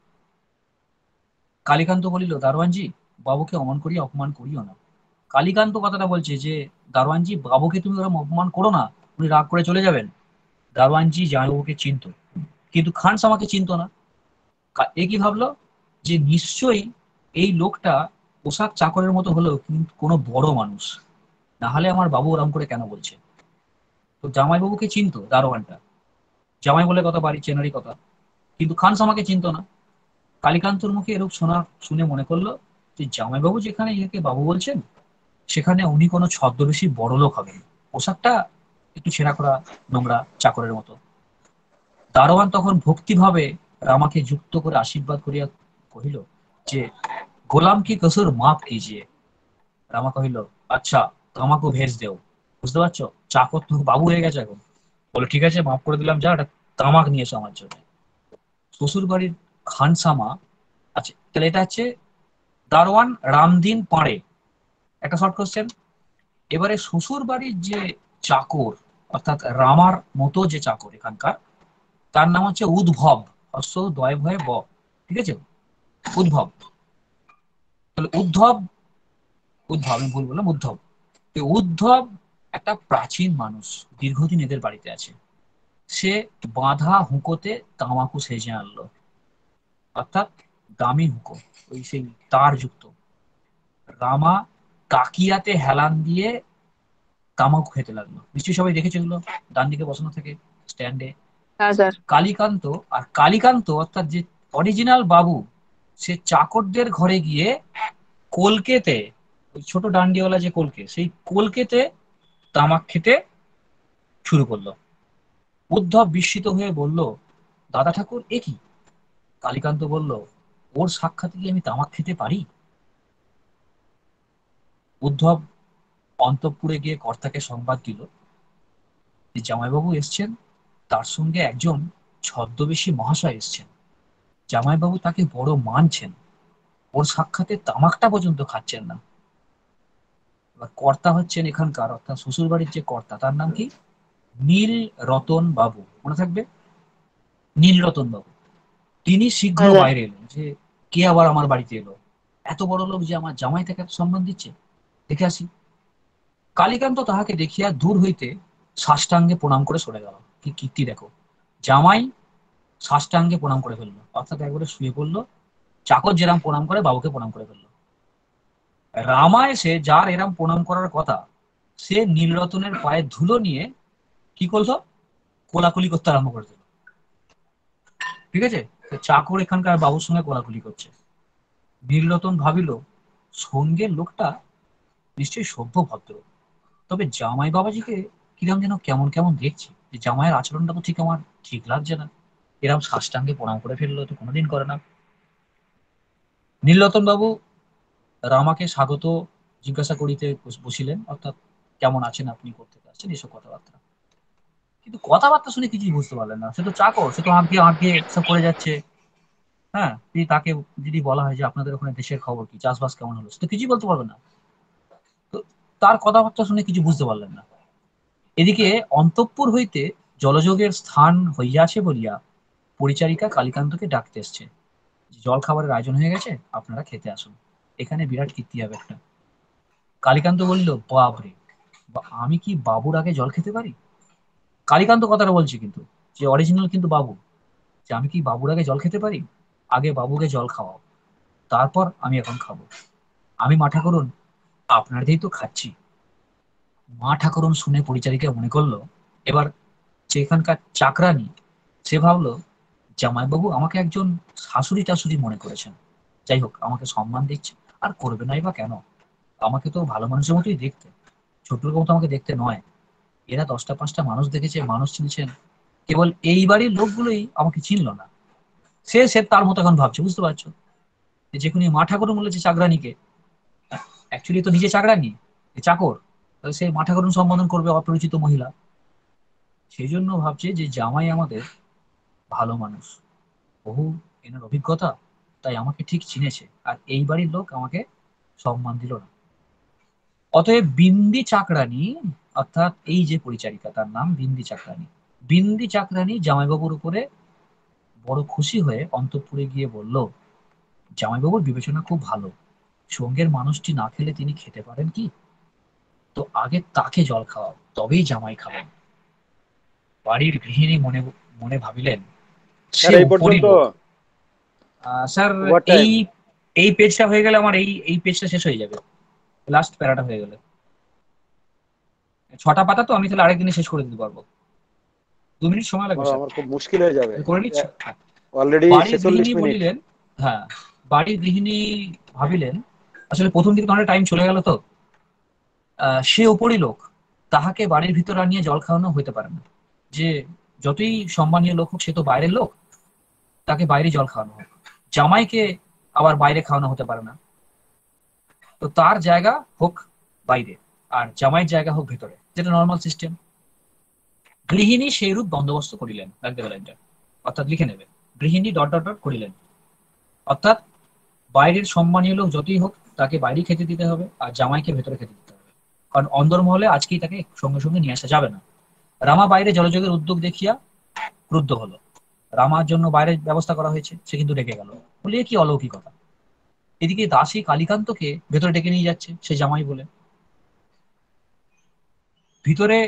কালীকান্ত বলিল, দারোয়ানজি, বাবুকে অমন করিয়া অপমান করিও না। কালীকান্ত কথাটা বলছে যে, দারোয়ানজি, বাবুকে তুমি ওরকম অপমান করো না, উনি রাগ করে চলে যাবেন। দারোয়ানজি জামাইবাবুকে চিনত, কিন্তু খানস আমাকে চিনত না। এ কি ভাবলো যে নিশ্চয়ই এই লোকটা পোশাক চাকরের মতো হলেও কিন্তু কোনো বড় মানুষ, না হলে আমার বাবু ওরম করে কেন বলছে। তো জামাইবাবুকে চিনতো দারোয়ানটা, জামাই বলে কথা, বাড়ি চেনারই কথা, কিন্তু খানস আমাকে চিনতো না। কালীকান্তর মুখে এরূপ শুনে মনে করলো যে জামাইবাবু যেখানে ইহাকে বাবু বলছেন, সেখানে উনি কোনো ছদ্মবেশী বড় লোক হবেন। পোশাকটা একটু ছেঁড়া করা, নোংরা, চাকরের মতো। দারোয়ান তখন ভক্তিভাবে রামাকে যুক্ত করে আশীর্বাদ করিয়া কহিল যে, গোলাম কি কসুর মাফ কিজিয়ে। রামা কহিল, আচ্ছা, আমাকে ভেজ দেও। বুঝতে পারছো, চাকর তো বাবু হয়ে গেছে এখন। বলে ঠিক আছে, মাফ করে দিলাম, যা একটা তামাক নিয়ে এসো আমার জন্য। শ্বশুর বাড়ির খানসামা আছে। তাহলে এটা হচ্ছে দারোয়ান রামদিন পাড়ে। একটা শর্ট কোশ্চেন। এবারে শ্বশুর বাড়ির যে চাকর, অর্থাৎ রামার মতো যে চাকর এখানকার, তার নাম হচ্ছে উদ্ভব। হস্য দয় ভয়ে ব, ঠিক আছে, উদ্ভব। তাহলে উদ্ধব, উদ্ধব আমি ভুল বললাম, উদ্ধব। তো উদ্ধব একটা প্রাচীন মানুষ, দীর্ঘদিন এদের বাড়িতে আছে। সে বাঁধা হুঁকোতে তামাকু সেজে আনলো, অর্থাৎ দামি হুঁকো, ওই সেই তার যুক্ত। রামা তাকিয়াতে হেলান দিয়ে তামাকু খেতে লাগলো। নিশ্চয়ই সবাই দেখেছে এগুলো, ডান দিকে বসানো থাকে স্ট্যান্ডে। হ্যাঁ স্যার। কালীকান্ত, আর কালীকান্ত অর্থাৎ যে অরিজিনাল বাবু, সে চাকরদের ঘরে গিয়ে কলকেতে, ওই ছোট ডান্ডিওয়ালা যে কলকে, সেই কলকেতে তামাক খেতে শুরু করলো। উদ্ধব বিস্মিত হয়ে বলল, দাদা ঠাকুর, এ কি? কালীকান্ত বলল, ওর সাক্ষাতে কি আমি তামাক খেতে পারি? উদ্ধব অন্তঃপুরে গিয়ে কর্তাকে সংবাদ দিল যে জামাইবাবু এসছেন, তার সঙ্গে একজন ছদ্মবেশী মহাশয় এসছেন। জামাইবাবু তাকে বড় মানছেন, ওর সাক্ষাতে তামাকটা পর্যন্ত খাচ্ছেন না। এবার কর্তা হচ্ছেন এখানকার, অর্থাৎ শ্বশুর বাড়ির যে কর্তা, তার নাম কি? নীল রতন বাবু, মনে থাকবে, নীল রতন বাবু। তিনি শীঘ্র হ্যাঁ স্যার। বাইরে এলেন যে কে আবার আমার বাড়িতে এলো, এত বড় লোক যে আমার জামাই থেকে এত সম্মান দিচ্ছে, দেখে আসি। কালীকান্ত তাহাকে দেখিয়া দূর হইতে সাষ্টাঙ্গে প্রণাম করে সরে গেল। কি কীর্তি দেখো, জামাই সাষ্টাঙ্গে প্রণাম করে ফেললো, অর্থাৎ একবারে শুয়ে পড়লো। চাকর যেরাম প্রণাম করে, বাবুকে প্রণাম করে ফেললো। রামা এসে, যার এরাম প্রণাম করার কথা, সে নীলরতনের পায়ে ধুলো নিয়ে কি করলো, কোলাকুলি করতে আরম্ভ করে দিল। ঠিক আছে, তো চাকর এখানকার বাবুর সঙ্গে কোলাকুলি করছে। নীলরতন ভাবিল, সঙ্গের লোকটা নিশ্চয়ই সভ্য ভদ্র, তবে জামাই বাবাজিকে কিরম যেন কেমন কেমন দেখছি, যে জামাইয়ের আচরণটা তো ঠিক আমার ঠিক লাগছে না। এরকম সাষ্টাঙ্গে প্রণাম করে ফেললো, তো কোনোদিন করে না। নীলরতন বাবু রামাকে স্বাগত জিজ্ঞাসা করিতে বসিলেন, অর্থাৎ কেমন আছেন আপনি, কোথেকে আসছেন, এসব কথাবার্তা। কিন্তু কথাবার্তা শুনে কিছুই বুঝতে পারলেন না। সে তো চাকর, সে তো আঁকিয়ে আঁকিয়ে সব করে যাচ্ছে। হ্যাঁ, তাকে যদি বলা হয় যে আপনাদের ওখানে দেশের খবর কি, চাষবাস কেমন হলো, সে তো কিছুই বলতে পারবে না। তো তার কথাবার্তা শুনে কিছু বুঝতে পারলেন না। এদিকে অন্তঃপুর হইতে জলযোগের স্থান হইয়াছে বলিয়া পরিচারিকা কালীকান্তকে ডাকতে এসছে। জল খাবারের আয়োজন হয়ে গেছে, আপনারা খেতে আসুন। এখানে বিরাট কীর্তি হবে একটা। কালীকান্ত বলল, বাবরে, আমি কি বাবুর আগে জল খেতে পারি? কালীকান্ত কথাটা বলছি, কিন্তু যে অরিজিনাল কিন্তু বাবু, যে আমি কি বাবুর আগে জল খেতে পারি? আগে বাবুকে জল খাওয়াও, তারপর আমি এখন খাবো। আমি মা ঠাকুরুন আপনার দিয়েই তো খাচ্ছি। মা ঠাকুরুন শুনে পরিচারিকা মনে করলো এবার যে এখানকার চাকরানি, সে ভাবলো জামাইবাবু আমাকে একজন শাশুড়ি টাশুড়ি মনে করেছেন, যাই হোক আমাকে সম্মান দিচ্ছে, আর করবে নাই বা কেন, আমাকে তো ভালো মানুষের মতোই দেখতে, ছোট লোকের মতো আমাকে দেখতে নয়। এরা 10টা 5টা মানুষ দেখেছে, মানুষ চিনছেন, কেবল এই বাড়ির লোকগুলোই আমাকে চিনলো না। সে সে তার মতো এখন ভাবছে, বুঝতে পারছো? যেখানে মা ঠাকুরুন বলেছে চাকরানিকে, অ্যাকচুয়ালি তো নিজে চাকরানি, চাকর, তাহলে সে মা ঠাকুরুন সম্বোধন করবে অপরিচিত মহিলা। সেই জন্য ভাবছে যে জামাই আমাদের ভালো মানুষ, বহু এনার অভিজ্ঞতা, তাই আমাকে ঠিক চিনেছে, আর এই বাড়ির লোক আমাকে সম্মান দিল না। অতএব বিন্দি চাকরানী, অর্থাৎ এই যে পরিচারিকা তার নাম বিন্দি চাকরানী, বিন্দি চাকরানী জামাইবাবুর উপরে বড় খুশি হয়ে অন্তঃপুরে গিয়ে বলল, জামাইবাবুর বিবেচনা খুব ভালো, সঙ্গের মানুষটি না খেলে তিনি খেতে পারেন কি? তো আগে তাকে জল খাওয়াও, তবেই জামাই খাবেন। বাড়ির গৃহিণী মনে মনে ভাবিলেন, সে স্যার এই উপরই পর্যন্ত লোক। স্যার, ওভার এই টাইম। এই পেজটা হয়ে গেলে আমার এই পেজটা শেষ হয়ে যাবে, লাস্ট প্যারাটা হয়ে গেলে। 6টা পাতা তো, আমি তাহলে আরেকদিনে শেষ করে দিতে পারবো। 2 মিনিট সময় লাগবে স্যার, আমার খুব মুশকিল হয়ে যাবে, আমি করে নিচ্ছি। হ্যাঁ। অলরেডি বাড়ির 46 গৃহিণী মিনিট। বলিলেন, হ্যাঁ, বাড়ির গৃহিণী ভাবিলেন, আসলে প্রথম দিকে তো অনেক টাইম চলে গেল তো, সে ওপরই লোক, তাহাকে বাড়ির ভিতর আনিয়ে জল খাওয়ানো হইতে পারে না। যে যতই সম্মানীয় লোক হোক, সে তো বাইরের লোক, তাকে বাইরে জল খাওয়ানো হোক। জামাইকে আবার বাইরে খাওয়ানো হতে পারে না, তো তার জায়গা হোক বাইরে, আর জামাইয়ের জায়গা হোক ভেতরে, যেটা নর্মাল সিস্টেম। গৃহিণী সেইরূপ বন্দোবস্ত করিলেন, লাগতে লাইনটা, অর্থাৎ লিখে নেবে, গৃহিণী ডট ডট ডট করিলেন, অর্থাৎ বাইরের সম্মানীয় লোক যতই হোক তাকে বাইরে খেতে দিতে হবে, আর জামাইকে ভেতরে খেতে দিতে হবে, কারণ অন্দরমহলে আজকেই তাকে সঙ্গে সঙ্গে নিয়ে আসা যাবে না। রামা বাইরে জলযোগের উদ্যোগ দেখিয়া ক্রুদ্ধ হলো। রামার জন্য বাইরের ব্যবস্থা করা হয়েছে, সে কিন্তু ডেকে গেল, বলে কি অলৌকিকতা। এদিকে দাসী কালীকান্তকে ভেতরে ডেকে নিয়ে যাচ্ছে, সে জামাই বলে, ভিতরে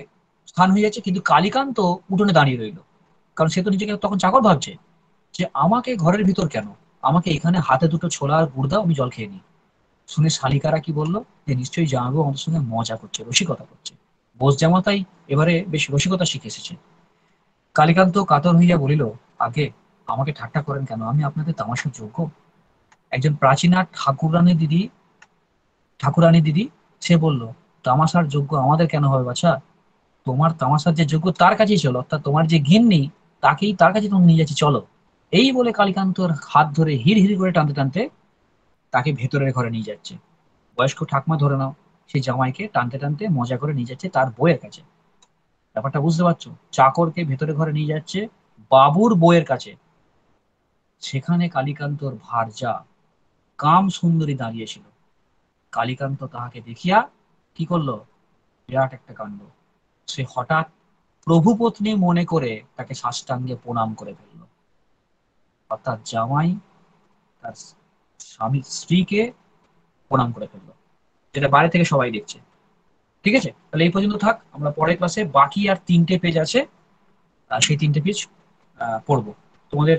স্থান হয়ে যাচ্ছে, কিন্তু কালীকান্ত উঠোনে দাঁড়িয়ে রইল, কারণ সে তো নিজেকে তখন চাকর ভাবছে, যে আমাকে ঘরের ভিতর কেন, আমাকে এখানে হাতে দুটো ছোলা আর গুড় দাও, আমি জল খেয়ে নিই। শুনে শালিকারা কি বললো, যে নিশ্চয়ই জামাইবাবু আমাদের সঙ্গে মজা করছে, রসিকতা করছে। বোস জামাতাই এবারে বেশ রসিকতা শিখে এসেছে। কালীকান্ত কাতর হইয়া বলিল, আগে আমাকে ঠাট্টা করেন কেন, আমি আপনাদের তামাশার যোগ্য? একজন প্রাচীনা ঠাকুরানী দিদি, সে বলল, তামাশার যোগ্য আমাদের কেন হবে বাছা, তোমার তামাশার যে যোগ্য তার কাছেই চলো, অর্থাৎ তোমার যে গিন্নি, তাকেই, তার কাছে তুমি নিয়ে যাচ্ছি, চলো। এই বলে কালীকান্তর হাত ধরে হিড় হিড় করে টানতে টানতে তাকে ভেতরের ঘরে নিয়ে যাচ্ছে। বয়স্ক ঠাকমা ধরে নাও, সেই জামাইকে টানতে টানতে মজা করে নিয়ে যাচ্ছে তার বউয়ের কাছে। ব্যাপারটা বুঝতে পারছো? চাকরকে ভেতরে ঘরে নিয়ে যাচ্ছে বাবুর বউয়ের কাছে। সেখানে কালীকান্তর ভার্যা কাম সুন্দরী দাঁড়িয়েছিল। কালীকান্ত তাহাকে দেখিয়া কি করলো, বিরাট একটা কাণ্ড। সে হঠাৎ প্রভুপত্নী মনে করে তাকে সাষ্টাঙ্গে প্রণাম করে ফেললো, অর্থাৎ জামাই তার স্ত্রীকে প্রণাম করে ফেললো, যেটা বাইরে থেকে সবাই দেখছে। ঠিক আছে, তাহলে এই পর্যন্ত থাক, আমরা পরের ক্লাসে বাকি আর 3টে পেজ আছে, সেই 3টে পেজ পড়বো। তোমাদের